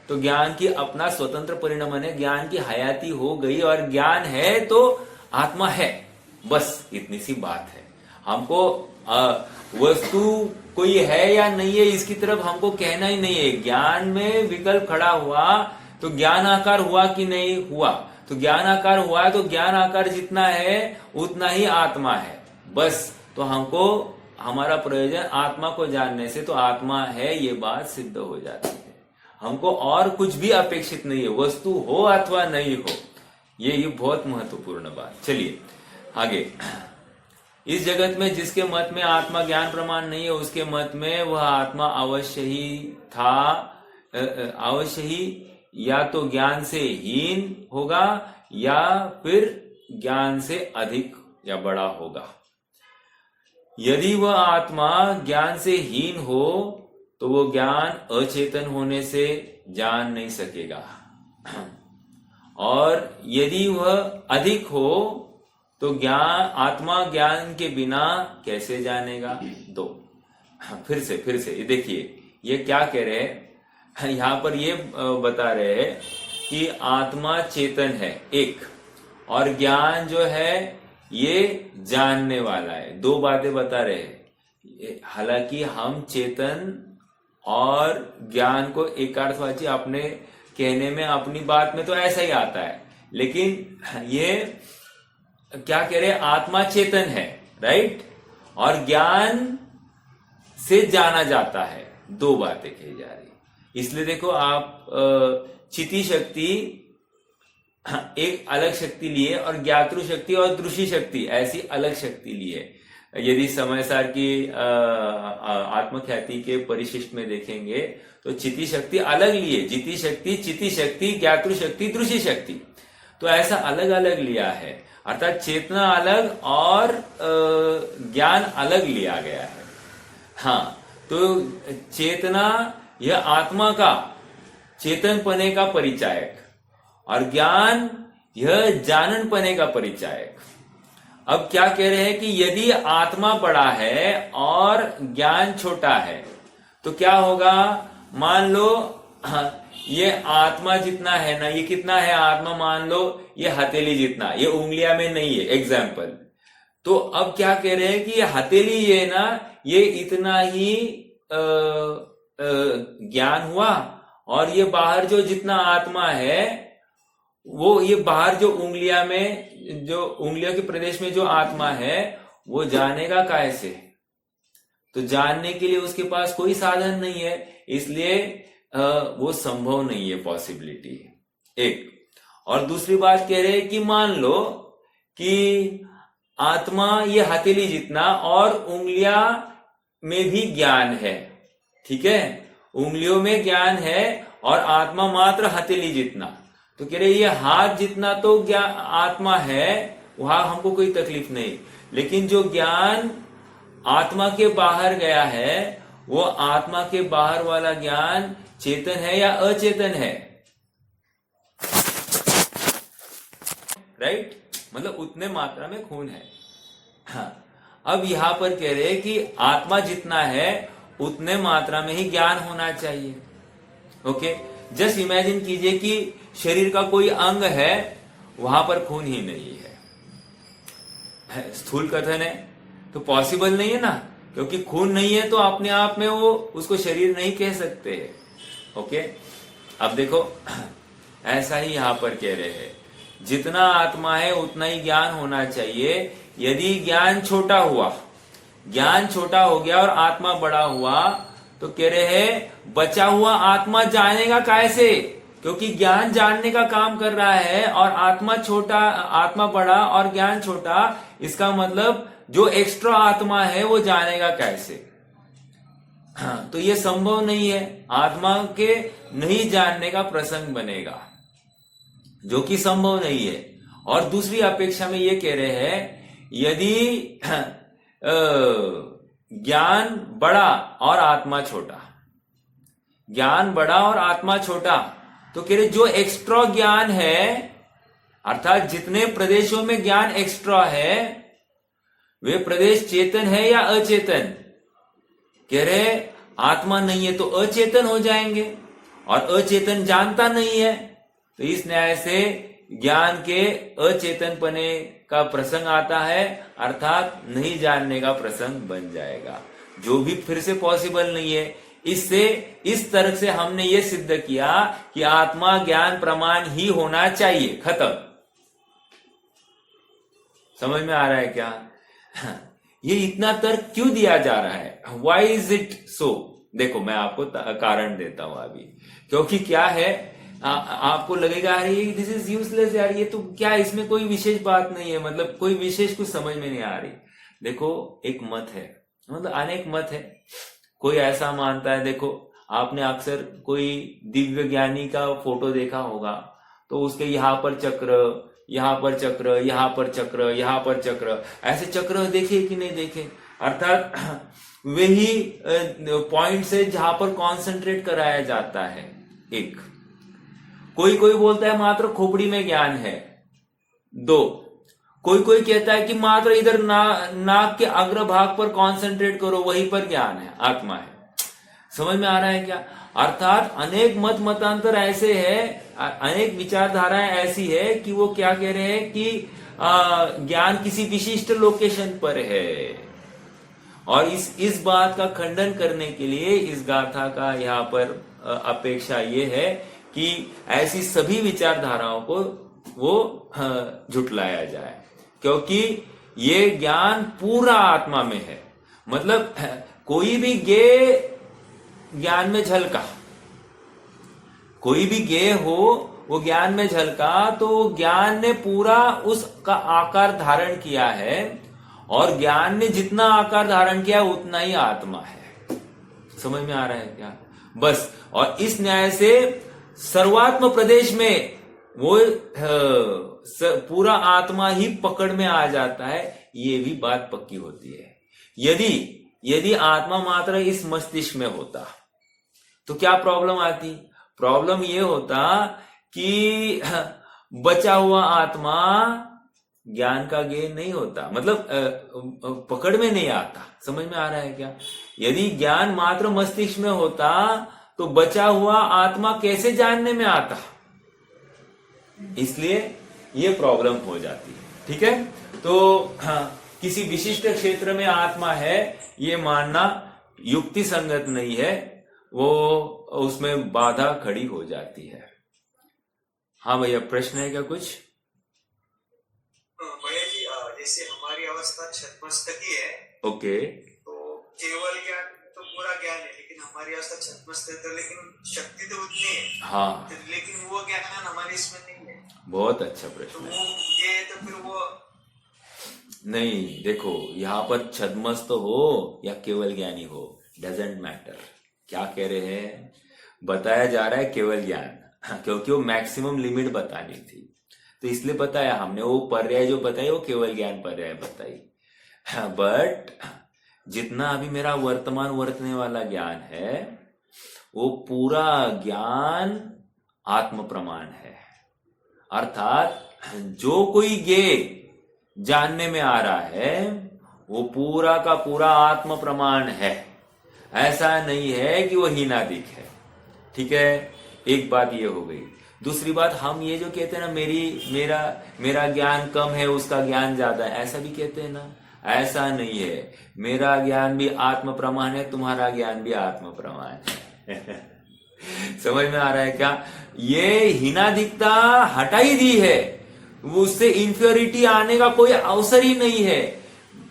तो ज्ञान की अपना स्वतंत्र परिणाम है, ज्ञान की हयाती हो गई, और ज्ञान है तो आत्मा है, बस इतनी सी बात है। हमको वस्तु कोई है या नहीं है इसकी तरफ हमको कहना ही नहीं है। ज्ञान में विकल्प खड़ा हुआ तो ज्ञान आकार हुआ कि नहीं हुआ, तो ज्ञान आकार हुआ है, तो ज्ञान आकार जितना है उतना ही आत्मा है, बस। तो हमको हमारा प्रयोजन आत्मा को जानने से, तो आत्मा है ये बात सिद्ध हो जाती है। हमको और कुछ भी अपेक्षित नहीं है, वस्तु हो अथवा नहीं हो, ये बहुत महत्वपूर्ण बात। चलिए आगे। इस जगत में जिसके मत में आत्मा ज्ञान प्रमाण नहीं है, उसके मत में वह आत्मा अवश्य ही था, अवश्य ही या तो ज्ञान से हीन होगा या फिर ज्ञान से अधिक या बड़ा होगा। यदि वह आत्मा ज्ञान से हीन हो तो वो ज्ञान अचेतन होने से जान नहीं सकेगा, और यदि वह अधिक हो तो ज्ञान, आत्मा ज्ञान के बिना कैसे जानेगा? दो। फिर से ये देखिए, ये क्या कह रहे हैं यहां पर, ये बता रहे हैं कि आत्मा चेतन है एक, और ज्ञान जो है ये जानने वाला है। दो बातें बता रहे हैं। हालांकि हम चेतन और ज्ञान को एकार्थवाची अपने कहने में, अपनी बात में तो ऐसा ही आता है, लेकिन ये क्या कह रहे हैं, आत्मा चेतन है, राइट, और ज्ञान से जाना जाता है। दो बातें कही जा रही। इसलिए देखो आप चिति शक्ति एक अलग शक्ति लिए, और ज्ञातृ शक्ति और दृश्य शक्ति ऐसी अलग शक्ति लिए। यदि समयसार की आत्मख्याति के परिशिष्ट में देखेंगे तो चिति शक्ति अलग लिए, जिति शक्ति, चिति शक्ति, ज्ञातृ शक्ति, दृश्य शक्ति, तो ऐसा अलग अलग लिया है, अर्थात चेतना अलग और ज्ञान अलग लिया गया है। हाँ, तो चेतना यह आत्मा का चेतन पने का परिचायक, और ज्ञान यह जानन पने का परिचायक। अब क्या कह रहे हैं कि यदि आत्मा बड़ा है और ज्ञान छोटा है तो क्या होगा? मान लो ये आत्मा जितना है ना, ये कितना है आत्मा, मान लो ये हथेली जितना, ये उंगलियां में नहीं है, एग्जाम्पल। तो अब क्या कह रहे हैं कि ये हथेली ये ना, ये इतना ही ज्ञान हुआ, और ये बाहर जो जितना आत्मा है वो ये बाहर जो उंगलियां में, जो उंगलियों के प्रदेश में जो आत्मा है वो जानेगा कैसे? तो जानने के लिए उसके पास कोई साधन नहीं है, इसलिए वो संभव नहीं है, पॉसिबिलिटी एक। और दूसरी बात कह रहे हैं कि मान लो कि आत्मा ये हथेली जितना और उंगलियां में भी ज्ञान है, ठीक है, उंगलियों में ज्ञान है और आत्मा मात्र हथेली जितना, तो कह रहे ये हाथ जितना तो ज्ञान आत्मा है, वहां हमको कोई तकलीफ नहीं, लेकिन जो ज्ञान आत्मा के बाहर गया है वो आत्मा के बाहर वाला ज्ञान चेतन है या अचेतन है? राइट, मतलब उतने मात्रा में खून है। हाँ, अब यहां पर कह रहे हैं कि आत्मा जितना है उतने मात्रा में ही ज्ञान होना चाहिए। ओके, जस्ट इमेजिन कीजिए कि शरीर का कोई अंग है, वहां पर खून ही नहीं है। स्थूल कथन है, तो पॉसिबल नहीं है ना, क्योंकि खून नहीं है तो अपने आप में वो उसको शरीर नहीं कह सकते। ओके, अब देखो ऐसा ही यहां पर कह रहे हैं, जितना आत्मा है उतना ही ज्ञान होना चाहिए। यदि ज्ञान छोटा हुआ, ज्ञान छोटा हो गया और आत्मा बड़ा हुआ, तो कह रहे हैं बचा हुआ आत्मा जानेगा कैसे, क्योंकि ज्ञान जानने का काम कर रहा है और आत्मा छोटा, आत्मा बड़ा और ज्ञान छोटा, इसका मतलब जो एक्स्ट्रा आत्मा है वो जानेगा कैसे। हाँ, तो ये संभव नहीं है, आत्मा के नहीं जानने का प्रसंग बनेगा, जो कि संभव नहीं है। और दूसरी अपेक्षा में ये कह रहे हैं, यदि ज्ञान बड़ा और आत्मा छोटा, ज्ञान बड़ा और आत्मा छोटा, तो कह रहे जो एक्स्ट्रा ज्ञान है, अर्थात जितने प्रदेशों में ज्ञान एक्स्ट्रा है, वे प्रदेश चेतन है या अचेतन। कह रहे आत्मा नहीं है तो अचेतन हो जाएंगे, और अचेतन जानता नहीं है, तो इस न्याय से ज्ञान के अचेतनपने का प्रसंग आता है, अर्थात नहीं जानने का प्रसंग बन जाएगा, जो भी फिर से पॉसिबल नहीं है। इससे इस तरह से हमने ये सिद्ध किया कि आत्मा ज्ञान प्रमाण ही होना चाहिए, खत्म। समझ में आ रहा है क्या? ये इतना तर्क क्यों दिया जा रहा है? Why is it so? देखो मैं आपको कारण देता हूं अभी, क्योंकि क्या है, आपको लगेगा अरे दिस इज यूजलेस यार, ये तो क्या, इसमें कोई विशेष बात नहीं है, मतलब कोई विशेष कुछ समझ में नहीं आ रही। देखो एक मत है, मतलब अनेक मत है। कोई ऐसा मानता है, देखो आपने अक्सर कोई दिव्य ज्ञानी का फोटो देखा होगा, तो उसके यहाँ पर चक्र, यहाँ पर चक्र, यहाँ पर चक्र, यहाँ पर चक्र, ऐसे चक्र देखे कि नहीं देखे? अर्थात वही पॉइंट से जहां पर कॉन्सेंट्रेट कराया जाता है। एक कोई कोई बोलता है मात्र खोपड़ी में ज्ञान है। दो, कोई कोई कहता है कि मात्र इधर नाक के अग्रभाग पर कॉन्सेंट्रेट करो, वहीं पर ज्ञान है, आत्मा है। समझ में आ रहा है क्या? अर्थात अनेक मतांतर ऐसे है, अनेक विचारधाराएं ऐसी है कि वो क्या कह रहे हैं कि ज्ञान किसी विशिष्ट लोकेशन पर है। और इस बात का खंडन करने के लिए इस गाथा का यहाँ पर अपेक्षा ये है कि ऐसी सभी विचारधाराओं को वो झुटलाया जाए, क्योंकि ये ज्ञान पूरा आत्मा में है। मतलब कोई भी गेय ज्ञान में झलका, कोई भी गेय हो वो ज्ञान में झलका, तो ज्ञान ने पूरा उसका आकार धारण किया है, और ज्ञान ने जितना आकार धारण किया उतना ही आत्मा है। समझ में आ रहा है क्या? बस, और इस न्याय से सर्वात्म प्रदेश में वो पूरा आत्मा ही पकड़ में आ जाता है, ये भी बात पक्की होती है। यदि आत्मा मात्र इस मस्तिष्क में होता तो क्या प्रॉब्लम आती? प्रॉब्लम ये होता कि बचा हुआ आत्मा ज्ञान का गेय नहीं होता, मतलब पकड़ में नहीं आता। समझ में आ रहा है क्या? यदि ज्ञान मात्र मस्तिष्क में होता तो बचा हुआ आत्मा कैसे जानने में आता? इसलिए ये प्रॉब्लम हो जाती है। ठीक है, तो किसी विशिष्ट क्षेत्र में आत्मा है ये मानना युक्ति संगत नहीं है, वो उसमें बाधा खड़ी हो जाती है। हाँ भैया, प्रश्न है क्या कुछ? भैया जी, जैसे हमारी अवस्था छद्मस्तकी है, ओके, तो केवल ज्ञान तो पूरा ज्ञान है, लेकिन हमारी अवस्था छद्मस्त है, तो लेकिन शक्ति तो उतनी है। हाँ, तो लेकिन वो ज्ञान हमारे इसमें नहीं है। बहुत अच्छा तो प्रश्न है। वो ये तो फिर वो नहीं, देखो यहाँ पर छद्मस्त हो या केवल ज्ञानी हो, डजेंट मैटर। क्या कह रहे हैं? बताया जा रहा है केवल ज्ञान, क्योंकि वो मैक्सिमम लिमिट बतानी थी, तो इसलिए बताया हमने। वो पर्याय जो बताई वो केवल ज्ञान पर्याय बताई। बट जितना अभी मेरा वर्तमान वर्तने वाला ज्ञान है, वो पूरा ज्ञान आत्म प्रमाण है। अर्थात जो कोई ज्ञेय जानने में आ रहा है वो पूरा का पूरा आत्म प्रमाण है, ऐसा नहीं है कि वो हीनादिक है। ठीक है, एक बात ये हो गई। दूसरी बात, हम ये जो कहते हैं ना, मेरा ज्ञान कम है उसका ज्ञान ज्यादा है, ऐसा भी कहते हैं ना। ऐसा नहीं है। मेरा ज्ञान भी आत्म प्रमाण है, तुम्हारा ज्ञान भी आत्म प्रमाण है। समझ में आ रहा है क्या? ये हीनाधिकता हटा ही दी है, उससे इंफियोरिटी आने का कोई अवसर ही नहीं है।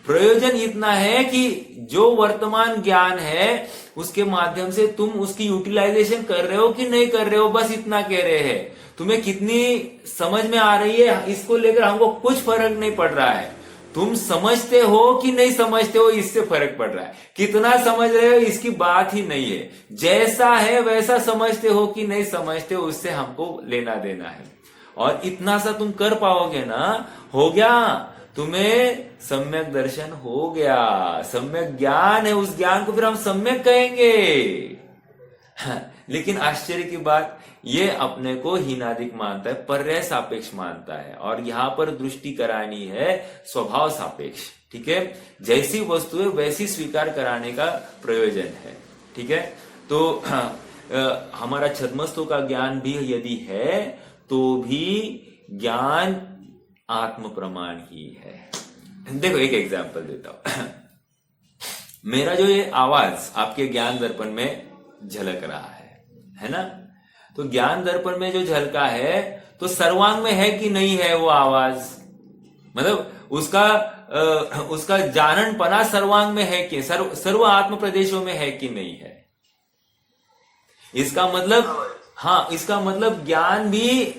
प्रयोजन इतना है कि जो वर्तमान ज्ञान है उसके माध्यम से तुम उसकी यूटिलाइजेशन कर रहे हो कि नहीं कर रहे हो, बस इतना कह रहे हैं। तुम्हें कितनी समझ में आ रही है इसको लेकर हमको कुछ फर्क नहीं पड़ रहा है। तुम समझते हो कि नहीं समझते हो, इससे फर्क पड़ रहा है। कितना समझ रहे हो इसकी बात ही नहीं है, जैसा है वैसा समझते हो कि नहीं समझते हो, उससे हमको लेना देना है। और इतना सा तुम कर पाओगे ना, हो गया, तुम्हें सम्यक दर्शन हो गया, सम्यक ज्ञान है। उस ज्ञान को फिर हम सम्यक कहेंगे। लेकिन आश्चर्य की बात, ये अपने को हीनाधिक मानता है, पर्याय सापेक्ष मानता है। और यहां पर दृष्टि करानी है स्वभाव सापेक्ष। ठीक है, जैसी वस्तु है वैसी स्वीकार कराने का प्रयोजन है। ठीक है, तो हमारा छद्मस्तों का ज्ञान भी यदि है तो भी ज्ञान आत्म प्रमाण ही है। देखो एक एग्जांपल देता हूं। मेरा जो ये आवाज आपके ज्ञान दर्पण में झलक रहा है ना? तो ज्ञान दर्पण में जो झलका है तो सर्वांग में है कि नहीं है वो आवाज? मतलब उसका जाननपना सर्वांग में है कि सर्व आत्म प्रदेशों में है कि नहीं है? इसका मतलब, हाँ, इसका मतलब ज्ञान भी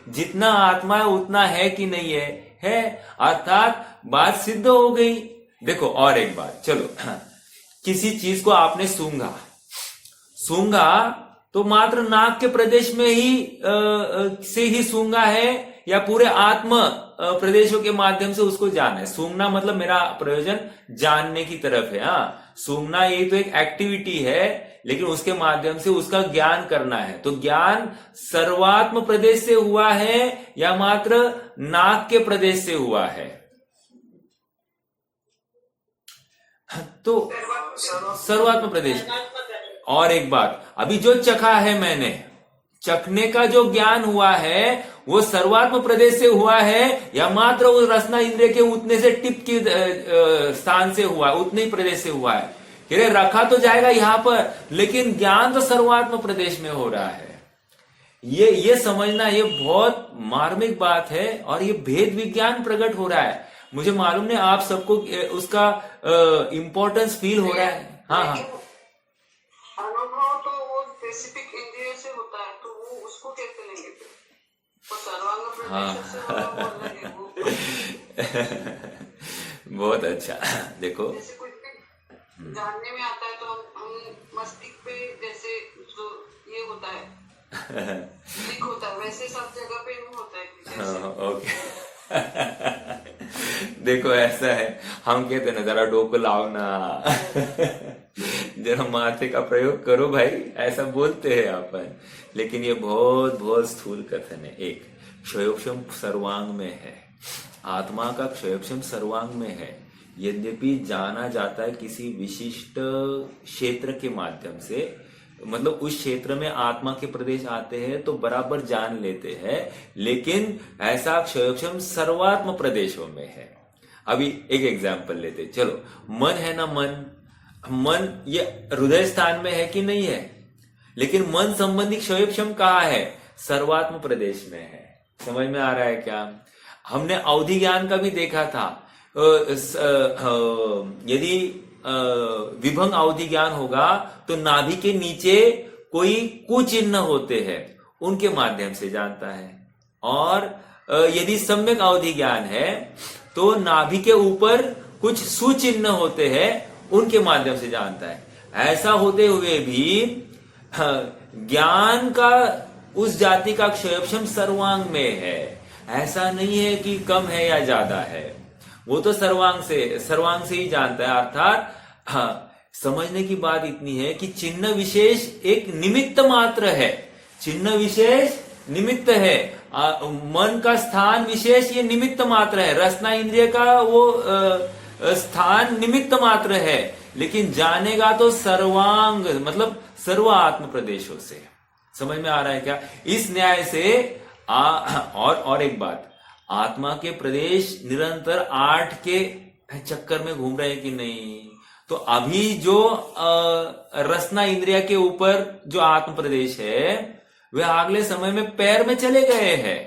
जितना आत्मा है उतना है कि नहीं है? है, अर्थात बात सिद्ध हो गई। देखो और एक बात, चलो, किसी चीज को आपने सूंघा तो मात्र नाक के प्रदेश में ही से ही सूंघा है या पूरे आत्म प्रदेशों के माध्यम से उसको जाना है? सूंघना मतलब मेरा प्रयोजन जानने की तरफ है। हाँ, सूंघना ये तो एक एक्टिविटी है, लेकिन उसके माध्यम से उसका ज्ञान करना है। तो ज्ञान सर्वात्म प्रदेश से हुआ है या मात्र नाक के प्रदेश से हुआ है? तो सर्वात्म प्रदेश। और एक बात, अभी जो चखा है मैंने, चखने का जो ज्ञान हुआ है वो सर्वात्म प्रदेश से हुआ है या मात्र उस रसना इंद्रिय के उतने से टिप के स्थान से हुआ है, उतने ही प्रदेश से हुआ है? कह रखा तो जाएगा यहां पर, लेकिन ज्ञान तो सर्वात्म प्रदेश में हो रहा है। ये समझना, ये बहुत मार्मिक बात है और ये भेद विज्ञान प्रकट हो रहा है। मुझे मालूम नहीं आप सबको उसका इंपॉर्टेंस फील हो रहा है। हाँ हाँ, अनुभव तो वो स्पेसिफिक इंद्रिय से होता है, तो वो उसको कैसे लेंगे? वो सर्वांग प्रदेश से बोल रहे हैं। बहुत अच्छा। देखो जैसे कुछ भी जानने में आता है तो हम मस्तिष्क पे जैसे जो ये होता है क्लिक होता है, वैसे सब जगह पे नहीं होता है। ओके। देखो ऐसा है, हम कहते ना जरा डोको लाओ ना, जरा माथे का प्रयोग करो भाई, ऐसा बोलते हैं अपन। लेकिन ये बहुत बहुत स्थूल कथन है। एक, क्षयोक्षम सर्वांग में है, आत्मा का क्षयोक्षम सर्वांग में है। यद्यपि जाना जाता है किसी विशिष्ट क्षेत्र के माध्यम से, मतलब उस क्षेत्र में आत्मा के प्रदेश आते हैं तो बराबर जान लेते हैं, लेकिन ऐसा क्षयोक्षम सर्वात्म प्रदेशों में है। अभी एक एग्जाम्पल लेते, चलो, मन है ना, मन ये हृदय स्थान में है कि नहीं है? लेकिन मन संबंधी क्षयोक्षम कहाँ है? सर्वात्म प्रदेश में है। समझ में आ रहा है क्या? हमने अवधि ज्ञान का भी देखा था। यदि विभंग अवधि ज्ञान होगा तो नाभि के नीचे कोई कुचिन्ह होते हैं, उनके माध्यम से जानता है। और यदि सम्यक अवधि ज्ञान है तो नाभि के ऊपर कुछ सुचिन्ह होते हैं, उनके माध्यम से जानता है। ऐसा होते हुए भी ज्ञान का उस जाति का क्षयोक्षम सर्वांग में है। ऐसा नहीं है कि कम है या ज्यादा है, वो तो सर्वांग से ही जानता है। अर्थात समझने की बात इतनी है कि चिन्ह विशेष एक निमित्त मात्र है, चिन्ह विशेष निमित्त है, मन का स्थान विशेष ये निमित्त मात्र है, रसना इंद्रिय का वो स्थान निमित्त मात्र है, लेकिन जानेगा तो सर्वांग मतलब सर्व आत्म प्रदेशों से। समझ में आ रहा है क्या? इस न्याय से और एक बात, आत्मा के प्रदेश निरंतर 8 के चक्कर में घूम रहे हैं कि नहीं। तो अभी जो रसना इंद्रिया के ऊपर जो आत्म प्रदेश है वह अगले समय में पैर में चले गए हैं,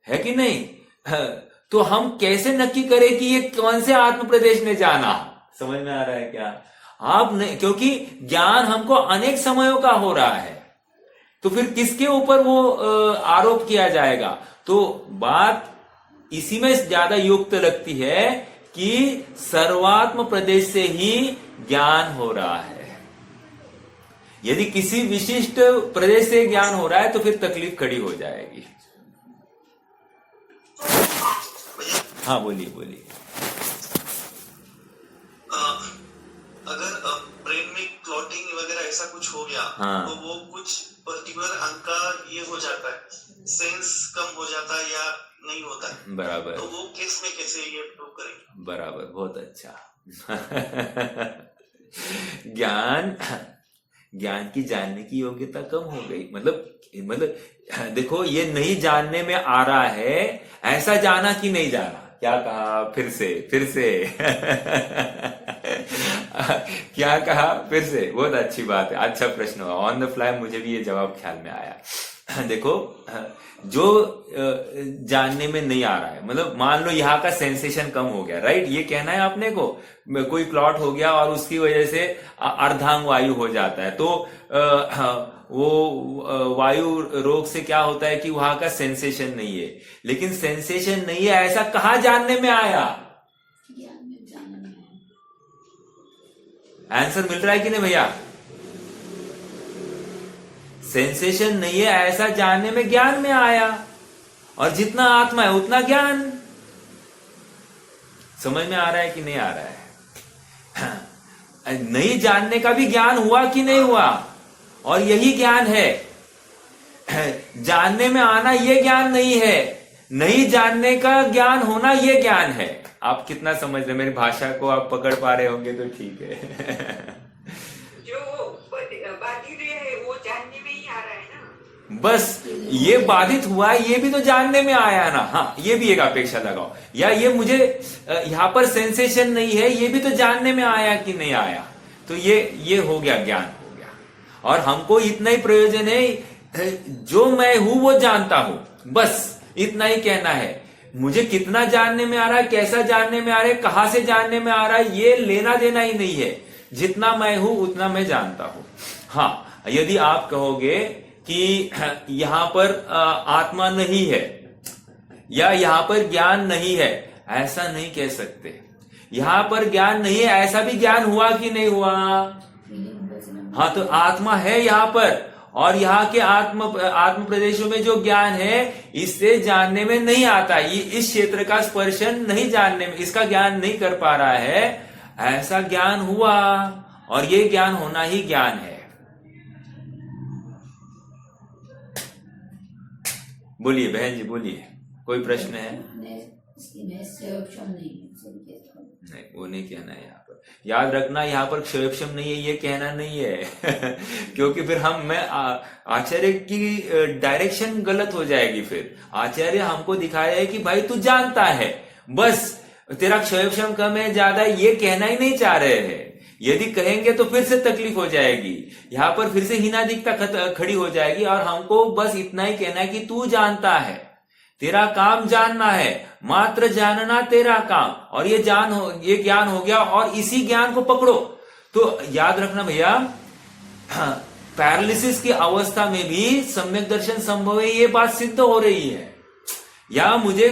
है कि नहीं। तो हम कैसे नक्की करें कि ये कौन से आत्म प्रदेश ने जाना, समझ में आ रहा है क्या आप नहीं, क्योंकि ज्ञान हमको अनेक समयों का हो रहा है, तो फिर किसके ऊपर वो आरोप किया जाएगा। तो बात इसी में ज्यादा युक्त लगती है कि सर्वात्म प्रदेश से ही ज्ञान हो रहा है। यदि किसी विशिष्ट प्रदेश से ज्ञान हो रहा है तो फिर तकलीफ खड़ी हो जाएगी। हाँ बोलिए बोलिए। अगर ब्रेन में क्लॉटिंग वगैरह ऐसा कुछ हो गया, हाँ। तो वो कुछ पर्टिकुलर अंग का ये हो जाता है, सेंस कम हो जाता है या नहीं होता है, बराबर। तो वो केस में कैसे ये प्रूव करेंगे? बराबर, बहुत अच्छा। ज्ञान की जानने की योग्यता कम हो गई, मतलब देखो ये नहीं जानने में आ रहा है, ऐसा जाना कि नहीं जाना। क्या कहा फिर से क्या कहा फिर से, बहुत अच्छी बात है, अच्छा प्रश्न हुआ, ऑन द फ्लाई मुझे भी ये जवाब ख्याल में आया। देखो जो जानने में नहीं आ रहा है, मतलब मान लो यहाँ का सेंसेशन कम हो गया, राइट, ये कहना है आपने को, कोई क्लॉट हो गया और उसकी वजह से अर्धांग वायु हो जाता है, तो वो वायु रोग से क्या होता है कि वहां का सेंसेशन नहीं है। लेकिन सेंसेशन नहीं है ऐसा कहाँ जानने में आया? आंसर मिल रहा है कि नहीं भैया? सेंसेशन नहीं है ऐसा जानने में ज्ञान में आया, और जितना आत्मा है उतना ज्ञान। समझ में आ रहा है कि नहीं आ रहा है? नहीं जानने का भी ज्ञान हुआ कि नहीं हुआ, और यही ज्ञान है। जानने में आना ये ज्ञान नहीं है, नहीं जानने का ज्ञान होना ये ज्ञान है। आप कितना समझ रहे, मेरी भाषा को आप पकड़ पा रहे होंगे तो ठीक है। जो बाधित है वो जानने में ही आ रहा है ना, बस ये बाधित हुआ, ये भी तो जानने में आया ना। हाँ, ये भी एक अपेक्षा लगाओ, या ये मुझे यहां पर सेंसेशन नहीं है, ये भी तो जानने में आया कि नहीं आया, तो ये हो गया, ज्ञान हो गया। और हमको इतना ही प्रयोजन है, जो मैं हूं वो जानता हूं, बस इतना ही कहना है। मुझे कितना जानने में आ रहा है, कैसा जानने में आ रहा है, कहां से जानने में आ रहा है, ये लेना देना ही नहीं है। जितना मैं हूं उतना मैं जानता हूं। हाँ, यदि आप कहोगे कि यहां पर आत्मा नहीं है या यहां पर ज्ञान नहीं है, ऐसा नहीं कह सकते। यहां पर ज्ञान नहीं है ऐसा भी ज्ञान हुआ कि नहीं हुआ? हाँ, तो आत्मा है यहां पर, और यहाँ के आत्म प्रदेशों में जो ज्ञान है इससे जानने में नहीं आता। ये इस क्षेत्र का स्पर्शन नहीं जानने में, इसका ज्ञान नहीं कर पा रहा है, ऐसा ज्ञान हुआ, और ये ज्ञान होना ही ज्ञान है। बोलिए बहन जी, बोलिए, कोई प्रश्न है? नहीं, वो नहीं कहना है यहाँ पर। याद रखना, यहाँ पर क्षयक्षम नहीं है ये कहना नहीं है। क्योंकि फिर आचार्य की डायरेक्शन गलत हो जाएगी। फिर आचार्य हमको दिखाया है कि भाई तू जानता है, बस तेरा क्षयक्षम कम है ज्यादा ये कहना ही नहीं चाह रहे हैं। यदि कहेंगे तो फिर से तकलीफ हो जाएगी, यहाँ पर फिर से हीनादिकता खड़ी हो जाएगी। और हमको बस इतना ही कहना है कि तू जानता है, तेरा काम जानना है, मात्र जानना तेरा काम, और ये ज्ञान हो गया, और इसी ज्ञान को पकड़ो। तो याद रखना भैया, पैरालिसिस की अवस्था में भी सम्यक दर्शन संभव है, ये बात सिद्ध हो रही है। या मुझे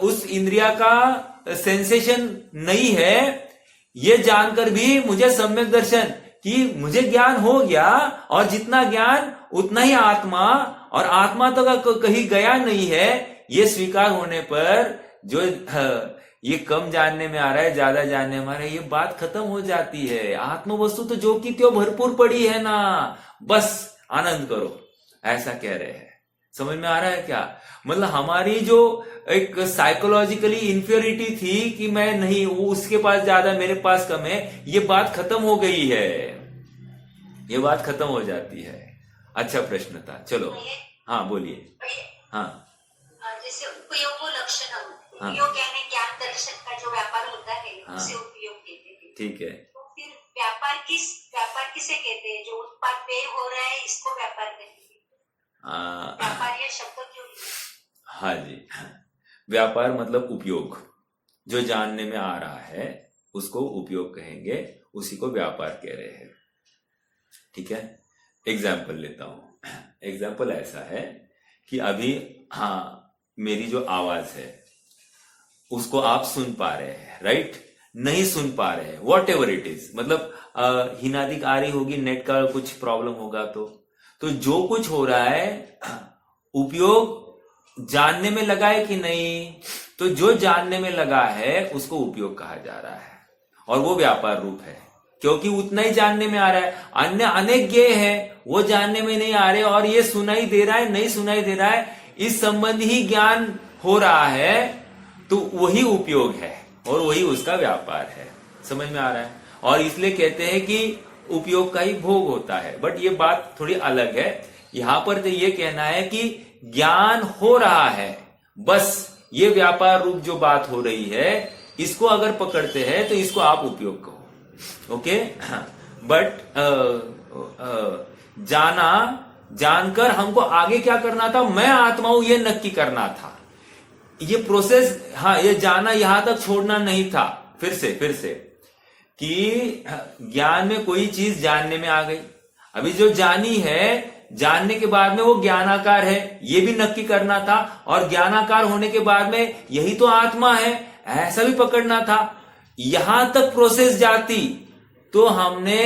उस इंद्रिया का सेंसेशन नहीं है, ये जानकर भी मुझे सम्यक दर्शन कि मुझे ज्ञान हो गया, और जितना ज्ञान उतना ही आत्मा, और आत्मा तो कहीं गया नहीं है, ये स्वीकार होने पर जो ये कम जानने में आ रहा है ज्यादा जानने में आ रहा है, ये बात खत्म हो जाती है। आत्म वस्तु तो जो कि त्यों भरपूर पड़ी है ना, बस आनंद करो, ऐसा कह रहे हैं। समझ में आ रहा है क्या? मतलब हमारी जो एक साइकोलॉजिकली इंफीरियरिटी थी कि मैं नहीं, वो उसके पास ज्यादा मेरे पास कम है, ये बात खत्म हो गई है, ये बात खत्म हो जाती है। अच्छा प्रश्न था, चलो हाँ बोलिए। हाँ, जैसे उपयोग लक्षण, हाँ। उपयोग यानी ज्ञान दर्शन का जो व्यापार होता है, उसे उपयोग कहते हैं। ठीक है। तो फिर व्यापार किसे कहते हैं? जो उत्पाद व्यय हो रहा है इसको व्यापार कहते हैं। व्यापार यह शब्द क्यों लिया? हाँ जी, व्यापार मतलब उपयोग, जो जानने में आ रहा है उसको उपयोग कहेंगे, उसी को व्यापार कह रहे हैं। ठीक है, एग्जाम्पल लेता हूं। एग्जाम्पल ऐसा है कि अभी मेरी जो आवाज है उसको आप सुन पा रहे हैं, राइट? नहीं सुन पा रहे हैं, वॉट एवर इट इज, मतलब हिनादिक आ रही होगी, नेट का कुछ प्रॉब्लम होगा, तो जो कुछ हो रहा है उपयोग जानने में लगा है कि नहीं? तो जो जानने में लगा है उसको उपयोग कहा जा रहा है, और वो व्यापार रूप है, क्योंकि उतना ही जानने में आ रहा है। अन्य अनेक ज्ञेय है, वो जानने में नहीं आ रहे, और ये सुनाई दे रहा है, नहीं सुनाई दे रहा है, इस संबंध ही ज्ञान हो रहा है, तो वही उपयोग है और वही उसका व्यापार है। समझ में आ रहा है? और इसलिए कहते हैं कि उपयोग का ही भोग होता है। बट ये बात थोड़ी अलग है। यहां पर तो ये कहना है कि ज्ञान हो रहा है, बस ये व्यापार रूप जो बात हो रही है, इसको अगर पकड़ते हैं तो इसको आप उपयोग कहो। ओके, बट जानकर हमको आगे क्या करना था? मैं आत्मा हूं ये नक्की करना था। ये प्रोसेस, ये जाना यहां तक छोड़ना नहीं था। फिर से कि ज्ञान में कोई चीज जानने में आ गई, अभी जो जानी है, जानने के बाद में वो ज्ञानाकार है, ये भी नक्की करना था, और ज्ञानाकार होने के बाद में यही तो आत्मा है, ऐसा भी पकड़ना था। यहां तक प्रोसेस जाती तो हमने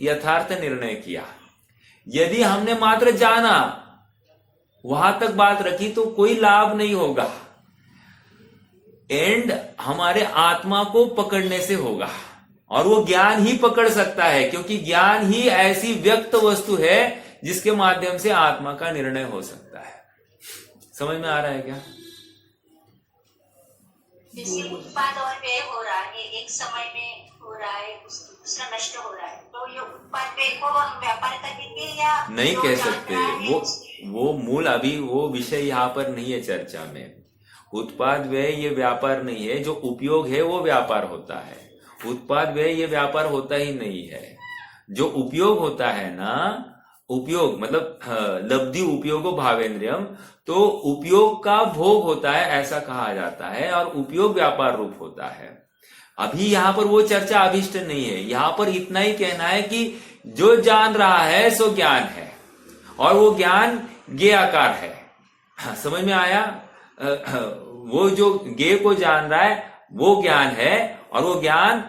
यथार्थ निर्णय किया। यदि हमने मात्र जाना, वहां तक बात रखी, तो कोई लाभ नहीं होगा। एंड हमारे आत्मा को पकड़ने से होगा, और वो ज्ञान ही पकड़ सकता है, क्योंकि ज्ञान ही ऐसी व्यक्त वस्तु है जिसके माध्यम से आत्मा का निर्णय हो सकता है। समझ में आ रहा है क्या? जैसे उत्पाद और व्यय हो रहा है, एक समय में हो रहा है, दूसरा नष्ट हो रहा है, तो ये उत्पाद व्यय को हम व्यापार कहेंगे या नहीं कह सकते। वो मूल, अभी वो विषय यहाँ पर नहीं है चर्चा में। उत्पाद व्यय ये व्यापार नहीं है, जो उपयोग है वो व्यापार होता है। उत्पाद व्यय ये व्यापार होता ही नहीं है। जो उपयोग होता है ना, उपयोग मतलब लब्धि उपयोगो भावेंद्रियम, तो उपयोग का भोग होता है, ऐसा कहा जाता है, और उपयोग व्यापार रूप होता है। अभी यहां पर वो चर्चा अभिष्ट नहीं है। यहां पर इतना ही कहना है कि जो जान रहा है सो ज्ञान है, और वो ज्ञान ज्ञेय आकार है। समझ में आया? वो जो ज्ञेय को जान रहा है वो ज्ञान है, और वो ज्ञान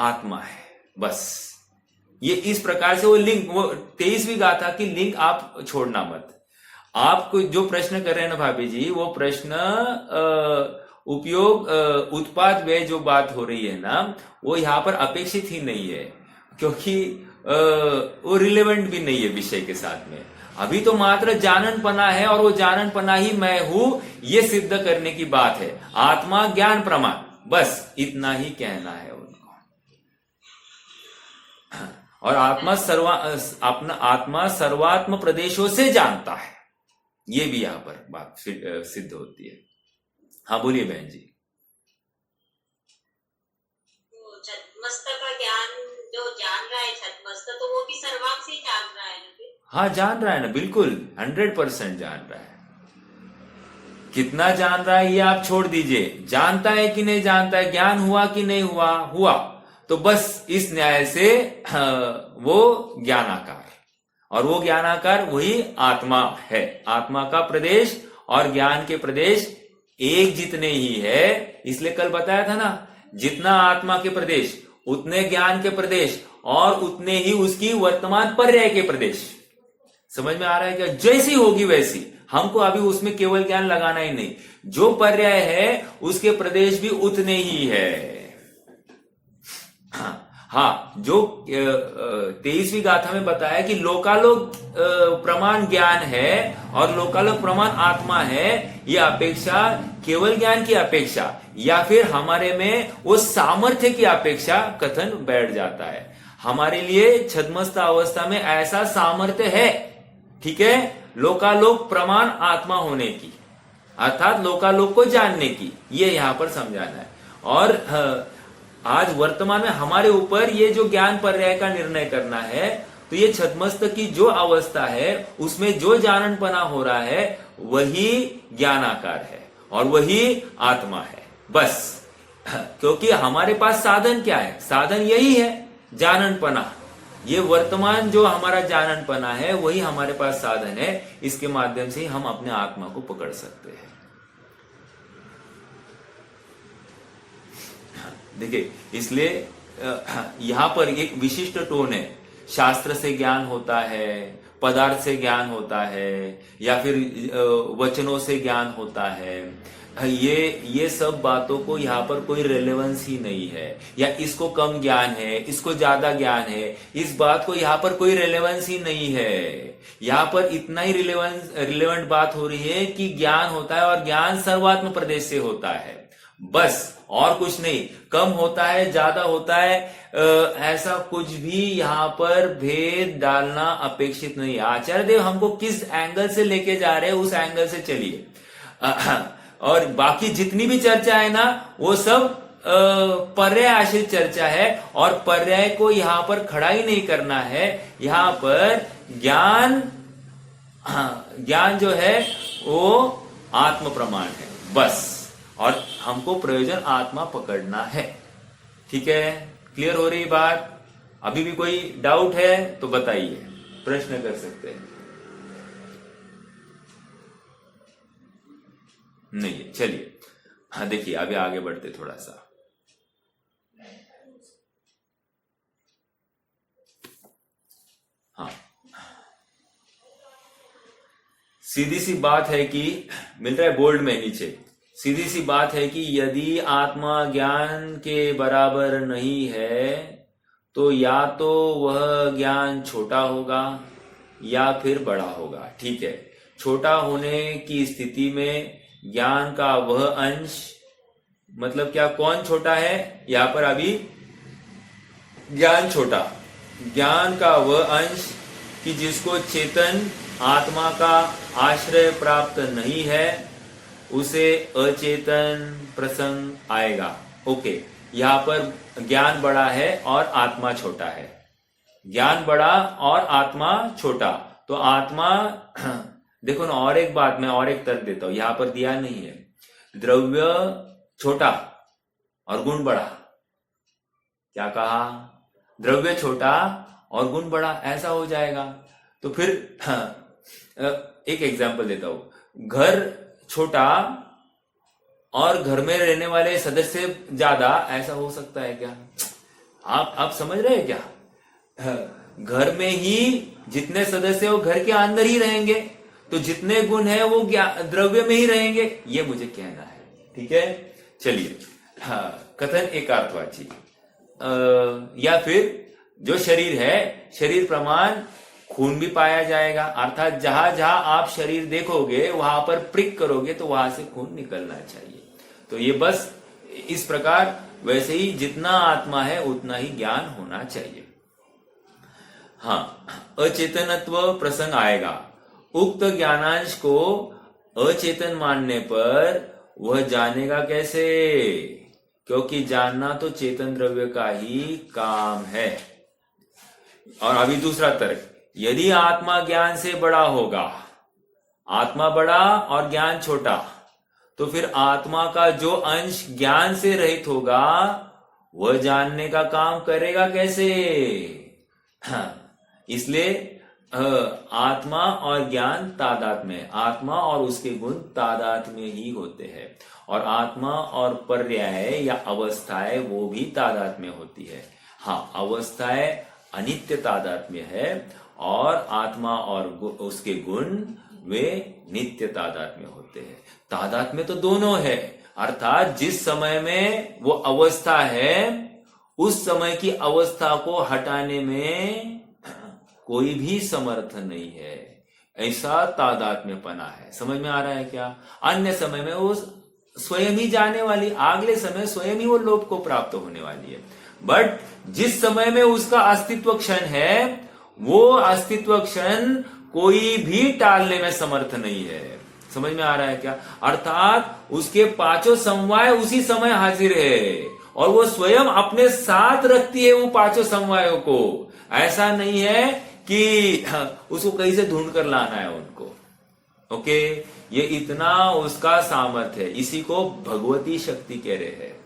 आत्मा है। बस ये इस प्रकार से वो लिंक, वो 23वीं गाथा की लिंक आप छोड़ना मत। आपको जो प्रश्न कर रहे हैं ना भाभी जी, वो प्रश्न उपयोग उत्पाद व्यय जो बात हो रही है ना, वो यहां पर अपेक्षित ही नहीं है, क्योंकि वो रिलेवेंट भी नहीं है विषय के साथ में। अभी तो मात्र जाननपना है, और वो जाननपना ही मैं हूं, ये सिद्ध करने की बात है। आत्मा ज्ञान प्रमाण, बस इतना ही कहना है उनको। और अपना आत्मा सर्वात्म प्रदेशों से जानता है, ये भी यहां पर बात सिद्ध होती है। हाँ बोलिए बहन जी। छद्मस्त का ज्ञान जो जान रहा है, छद्मस्त, तो वो भी सर्वांग से जान रहा है ना? हाँ जान रहा है ना, बिल्कुल 100% जान रहा है। कितना जान रहा है ये आप छोड़ दीजिए, जानता है कि नहीं जानता है, ज्ञान हुआ कि नहीं हुआ, तो बस इस न्याय से वो ज्ञानाकार, और वो ज्ञानाकार वही आत्मा है। आत्मा का प्रदेश और ज्ञान के प्रदेश एक जितने ही है। इसलिए कल बताया था ना, जितना आत्मा के प्रदेश उतने ज्ञान के प्रदेश, और उतने ही उसकी वर्तमान पर्याय के प्रदेश। समझ में आ रहा है क्या? जैसी होगी वैसी, हमको अभी उसमें केवल ज्ञान लगाना ही नहीं, जो पर्याय है उसके प्रदेश भी उतने ही है। हाँ, जो 23वीं गाथा में बताया कि लोकालोक प्रमाण ज्ञान है और लोकालोक प्रमाण आत्मा है, ये अपेक्षा केवल ज्ञान की अपेक्षा या फिर हमारे में वो सामर्थ्य की अपेक्षा कथन बैठ जाता है। हमारे लिए छद्मस्त अवस्था में ऐसा सामर्थ्य है, ठीक है, लोकालोक प्रमाण आत्मा होने की, अर्थात लोकालोक को जानने की, ये यहां पर समझाना है। और आज वर्तमान में हमारे ऊपर ये जो ज्ञान पर्याय का निर्णय करना है, तो ये छद्मस्तक की जो अवस्था है उसमें जो जाननपना हो रहा है वही ज्ञानाकार है और वही आत्मा है, बस। क्योंकि हमारे पास साधन क्या है? साधन यही है, जाननपना। ये वर्तमान जो हमारा जाननपना है वही हमारे पास साधन है, इसके माध्यम से हम अपने आत्मा को पकड़ सकते हैं। देखिए, इसलिए यहां पर एक विशिष्ट टोन है। शास्त्र से ज्ञान होता है, पदार्थ से ज्ञान होता है, या फिर वचनों से ज्ञान होता है, ये सब बातों को यहाँ पर कोई रेलेवेंस ही नहीं है। या इसको कम ज्ञान है, इसको ज्यादा ज्ञान है, इस बात को यहाँ पर कोई रेलेवेंस ही नहीं है। यहाँ पर इतना ही रिलेवेंट बात हो रही है कि ज्ञान होता है और ज्ञान सर्वात्म प्रदेश से होता है, बस, और कुछ नहीं। कम होता है, ज्यादा होता है, ऐसा कुछ भी यहाँ पर भेद डालना अपेक्षित नहीं है। आचार्य देव हमको किस एंगल से लेके जा रहे हैं उस एंगल से चलिए। और बाकी जितनी भी चर्चा है ना, वो सब पर्याय आश्रित चर्चा है, और पर्याय को यहाँ पर खड़ा ही नहीं करना है। यहाँ पर ज्ञान जो है वो आत्म प्रमाण है, बस। और हमको प्रयोजन आत्मा पकड़ना है। ठीक है, क्लियर हो रही बात? अभी भी कोई डाउट है तो बताइए, प्रश्न कर सकते हैं। नहीं है, चलिए। हाँ, देखिए, अभी आगे बढ़ते थोड़ा सा। हाँ, सीधी सी बात है कि मिल रहा है बोल्ड में नीचे। सीधी सी बात है कि यदि आत्मा ज्ञान के बराबर नहीं है तो या तो वह ज्ञान छोटा होगा या फिर बड़ा होगा। ठीक है, छोटा होने की स्थिति में ज्ञान का वह अंश, मतलब क्या, कौन छोटा है? यहां पर अभी ज्ञान छोटा, ज्ञान का वह अंश कि जिसको चेतन आत्मा का आश्रय प्राप्त नहीं है, उसे अचेतन प्रसंग आएगा। ओके, यहां पर ज्ञान बड़ा है और आत्मा छोटा है। ज्ञान बड़ा और आत्मा छोटा, तो आत्मा देखो ना, और एक बात मैं और एक तर्क देता हूं, यहां पर दिया नहीं है। द्रव्य छोटा और गुण बड़ा। क्या कहा? द्रव्य छोटा और गुण बड़ा, ऐसा हो जाएगा। तो फिर एक एग्जांपल देता हूं। घर छोटा और घर में रहने वाले सदस्य ज्यादा, ऐसा हो सकता है क्या? आप समझ रहे हैं क्या? घर में ही जितने सदस्य हो घर के अंदर ही रहेंगे, तो जितने गुण है वो द्रव्य में ही रहेंगे, ये मुझे कहना है। ठीक है, चलिए। हाँ, कथन एकार्थवाची। या फिर जो शरीर है, शरीर प्रमाण खून भी पाया जाएगा, अर्थात जहां जहां आप शरीर देखोगे वहां पर प्रिक करोगे तो वहां से खून निकलना चाहिए। तो ये बस इस प्रकार, वैसे ही जितना आत्मा है उतना ही ज्ञान होना चाहिए। हाँ, अचेतनत्व प्रसंग आएगा। उक्त ज्ञानांश को अचेतन मानने पर वह जानेगा कैसे? क्योंकि जानना तो चेतन द्रव्य का ही काम है। और अभी दूसरा तर्क, यदि आत्मा ज्ञान से बड़ा होगा, आत्मा बड़ा और ज्ञान छोटा, तो फिर आत्मा का जो अंश ज्ञान से रहित होगा वह जानने का काम करेगा कैसे? इसलिए आत्मा और ज्ञान तादात्म्य में, आत्मा और उसके गुण तादात्म्य में ही होते हैं, और आत्मा और पर्याय या अवस्थाएं वो भी तादात्म्य में होती है। हाँ, अवस्थाएं अनित्य तादात्म्य है और आत्मा और उसके गुण वे नित्य तादात्म्य होते हैं। तादात्म्य तो दोनों है, अर्थात जिस समय में वो अवस्था है उस समय की अवस्था को हटाने में कोई भी समर्थ नहीं है, ऐसा तादात्म्यपना है। समझ में आ रहा है क्या? अन्य समय में वो स्वयं ही जाने वाली, अगले समय स्वयं ही वो लोक को प्राप्त होने वाली है। बट जिस समय में उसका अस्तित्व क्षण है, वो अस्तित्व क्षण कोई भी टालने में समर्थ नहीं है। समझ में आ रहा है क्या? अर्थात उसके पांचों समवाय उसी समय हाजिर है और वो स्वयं अपने साथ रखती है वो पांचों समवायों को। ऐसा नहीं है कि उसको कहीं से ढूंढ कर लाना है उनको। ओके, ये इतना उसका सामर्थ्य है, इसी को भगवती शक्ति कह रहे हैं।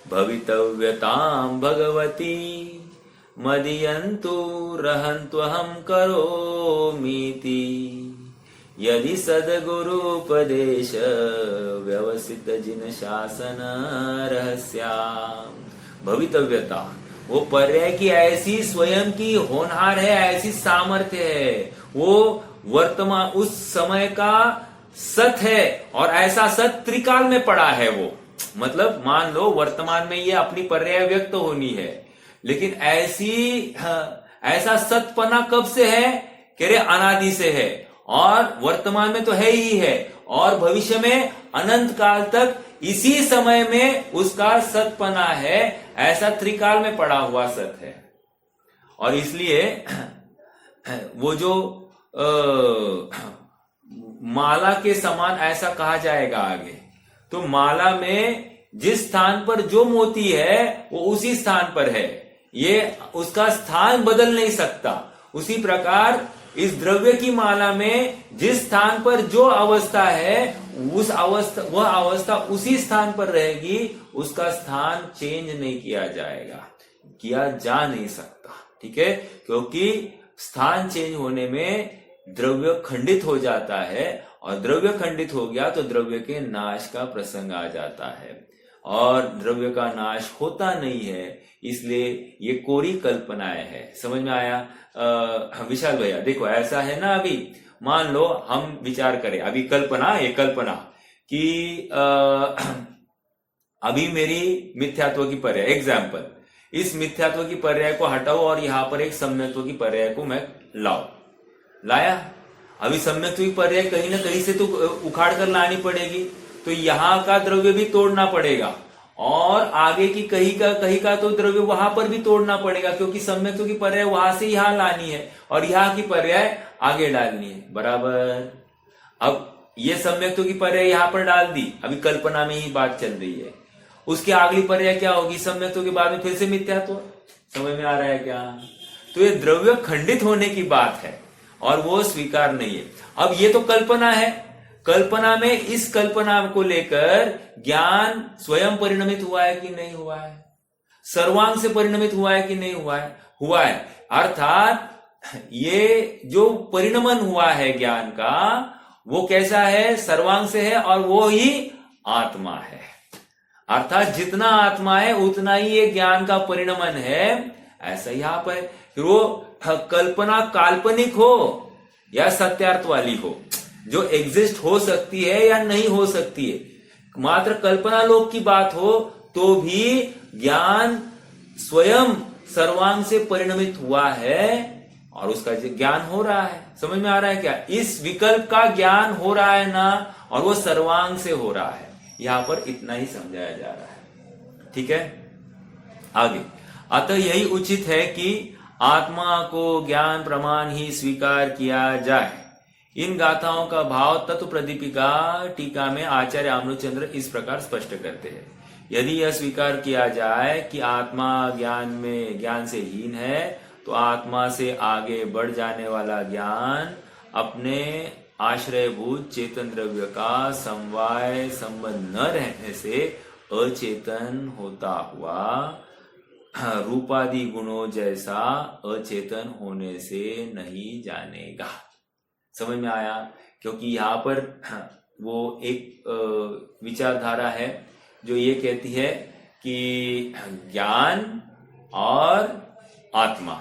भवितव्यतां भगवती मदीयन्तु रहन्त्वहं करोमीति यदि सद्गुरुपदेश व्यवसित जिन शासन रहस्या। भवितव्यता वो पर्याय की ऐसी स्वयं की होनहार है, ऐसी सामर्थ्य है, वो वर्तमान उस समय का सत है, और ऐसा सत त्रिकाल में पड़ा है वो। मतलब मान लो वर्तमान में ये अपनी पर्याय व्यक्त होनी है, लेकिन ऐसा सतपना कब से है? कह रहे अनादि से है, और वर्तमान में तो है ही है, और भविष्य में अनंत काल तक इसी समय में उसका सतपना है। ऐसा त्रिकाल में पड़ा हुआ सत है। और इसलिए वो जो माला के समान ऐसा कहा जाएगा आगे, तो माला में जिस स्थान पर जो मोती है वो उसी स्थान पर है, ये उसका स्थान बदल नहीं सकता। उसी प्रकार इस द्रव्य की माला में जिस स्थान पर जो अवस्था है वह अवस्था उसी स्थान पर रहेगी, उसका स्थान चेंज नहीं किया जाएगा, किया जा नहीं सकता। ठीक है, क्योंकि स्थान चेंज होने में द्रव्य खंडित हो जाता है, और द्रव्य खंडित हो गया तो द्रव्य के नाश का प्रसंग आ जाता है, और द्रव्य का नाश होता नहीं है। इसलिए ये कोरी कल्पनाएं है। समझ में आया? विशाल भैया देखो, ऐसा है ना, अभी मान लो हम विचार करें, अभी कल्पना, ये कल्पना कि अभी मेरी मिथ्यात्व की पर्याय, एग्जाम्पल, इस मिथ्यात्व की पर्याय को हटाओ और यहां पर एक सम्यक्त्व की पर्याय को मैं लाया। अभी सम्यक्त्व की पर्याय कहीं ना कहीं से तो उखाड़ कर लानी पड़ेगी, तो यहां का द्रव्य भी तोड़ना पड़ेगा, और आगे की कहीं का तो द्रव्य वहां पर भी तोड़ना पड़ेगा, क्योंकि सम्यक्त्व की पर्याय वहां से यहां लानी है और यहां की पर्याय आगे डालनी है। बराबर। अब ये सम्यक्त्व की पर्याय यहां पर डाल दी, अभी कल्पना में ही बात चल रही है। उसकी अगली पर्याय क्या होगी? सम्यक्त्व के बाद में फिर से मिथ्यात्व। समझ में आ रहा है क्या? तो ये द्रव्य खंडित होने की बात है और वो स्वीकार नहीं है। अब ये तो कल्पना है, कल्पना में इस कल्पना को लेकर ज्ञान स्वयं परिणमित हुआ है कि नहीं हुआ है? सर्वांग से परिणमित हुआ है कि नहीं हुआ है? हुआ है। अर्थात ये जो परिणमन हुआ है ज्ञान का, वो कैसा है? सर्वांग से है, और वो ही आत्मा है। अर्थात जितना आत्मा है उतना ही ये ज्ञान का परिणमन है। ऐसा यहां पर फिर वो कल्पना काल्पनिक हो या सत्यार्थ वाली हो, जो एग्जिस्ट हो सकती है या नहीं हो सकती है, मात्र कल्पना लोक की बात हो तो भी ज्ञान स्वयं सर्वांग से परिणमित हुआ है और उसका ज्ञान हो रहा है। समझ में आ रहा है क्या? इस विकल्प का ज्ञान हो रहा है ना, और वो सर्वांग से हो रहा है। यहां पर इतना ही समझाया जा रहा है। ठीक है, आगे। अतः यही उचित है कि आत्मा को ज्ञान प्रमाण ही स्वीकार किया जाए। इन गाथाओं का भाव तत्व प्रदीपिका टीका में आचार्य आमनुचंद्र इस प्रकार स्पष्ट करते हैं। यदि यह स्वीकार किया जाए कि आत्मा ज्ञान से हीन है, तो आत्मा से आगे बढ़ जाने वाला ज्ञान अपने आश्रयभूत चेतन द्रव्य का समवाय संबंध न रहने से अचेतन होता हुआ रूपादि गुणों जैसा अचेतन होने से नहीं जानेगा। समझ में आया? क्योंकि यहां पर वो एक विचारधारा है जो ये कहती है कि ज्ञान और आत्मा,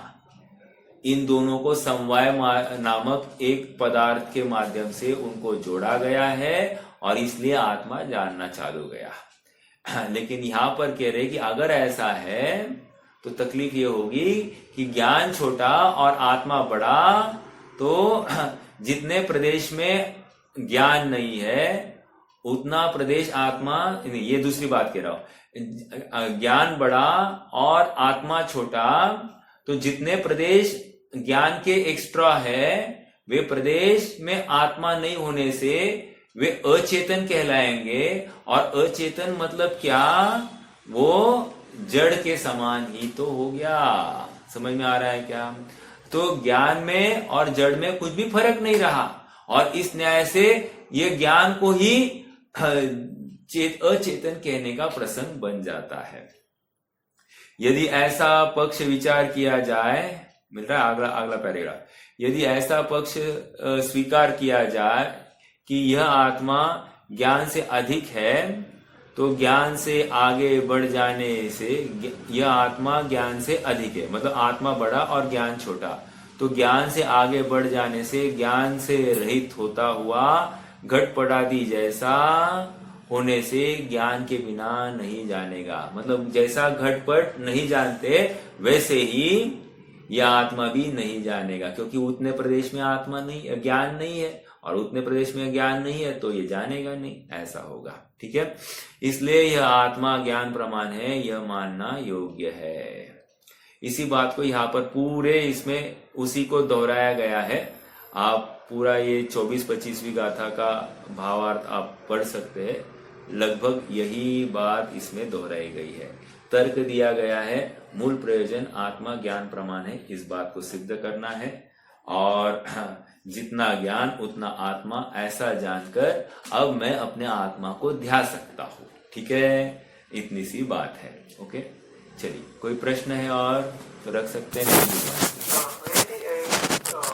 इन दोनों को समवाय नामक एक पदार्थ के माध्यम से उनको जोड़ा गया है और इसलिए आत्मा जानना चालू गया। लेकिन यहां पर कह रहे कि अगर ऐसा है तो तकलीफ ये होगी कि ज्ञान छोटा और आत्मा बड़ा, तो जितने प्रदेश में ज्ञान नहीं है उतना प्रदेश आत्मा, ये दूसरी बात कह रहा हूं, ज्ञान बड़ा और आत्मा छोटा, तो जितने प्रदेश ज्ञान के एक्स्ट्रा है वे प्रदेश में आत्मा नहीं होने से वे अचेतन कहलाएंगे। और अचेतन मतलब क्या, वो जड़ के समान ही तो हो गया। समझ में आ रहा है क्या? तो ज्ञान में और जड़ में कुछ भी फर्क नहीं रहा, और इस न्याय से ये ज्ञान को ही अचेतन कहने का प्रसंग बन जाता है। यदि ऐसा पक्ष विचार किया जाए, मिल रहा है अगला पैराग्राफ, यदि ऐसा पक्ष स्वीकार किया जाए कि यह आत्मा ज्ञान से अधिक है, तो ज्ञान से आगे बढ़ जाने से यह आत्मा ज्ञान से अधिक है, मतलब आत्मा बड़ा और ज्ञान छोटा, तो ज्ञान से आगे बढ़ जाने से ज्ञान से रहित होता हुआ घटपटादी जैसा होने से ज्ञान के बिना नहीं जानेगा। मतलब जैसा घटपट नहीं जानते वैसे ही यह आत्मा भी नहीं जानेगा, क्योंकि उतने प्रदेश में आत्मा नहीं, ज्ञान नहीं है, और उतने प्रदेश में ज्ञान नहीं है तो ये जानेगा नहीं, ऐसा होगा। ठीक है, इसलिए यह आत्मा ज्ञान प्रमाण है, यह मानना योग्य है। इसी बात को यहाँ पर पूरे इसमें उसी को दोहराया गया है। आप पूरा ये 24-25वीं गाथा का भावार्थ आप पढ़ सकते हैं, लगभग यही बात इसमें दोहराई गई है। तर्क दिया गया है, मूल प्रयोजन आत्मा ज्ञान प्रमाण है, इस बात को सिद्ध करना है, और जितना ज्ञान उतना आत्मा, ऐसा जानकर अब मैं अपने आत्मा को ध्या सकता हूं। ठीक है, इतनी सी बात है। ओके, चलिए कोई प्रश्न है और तो रख सकते हैं।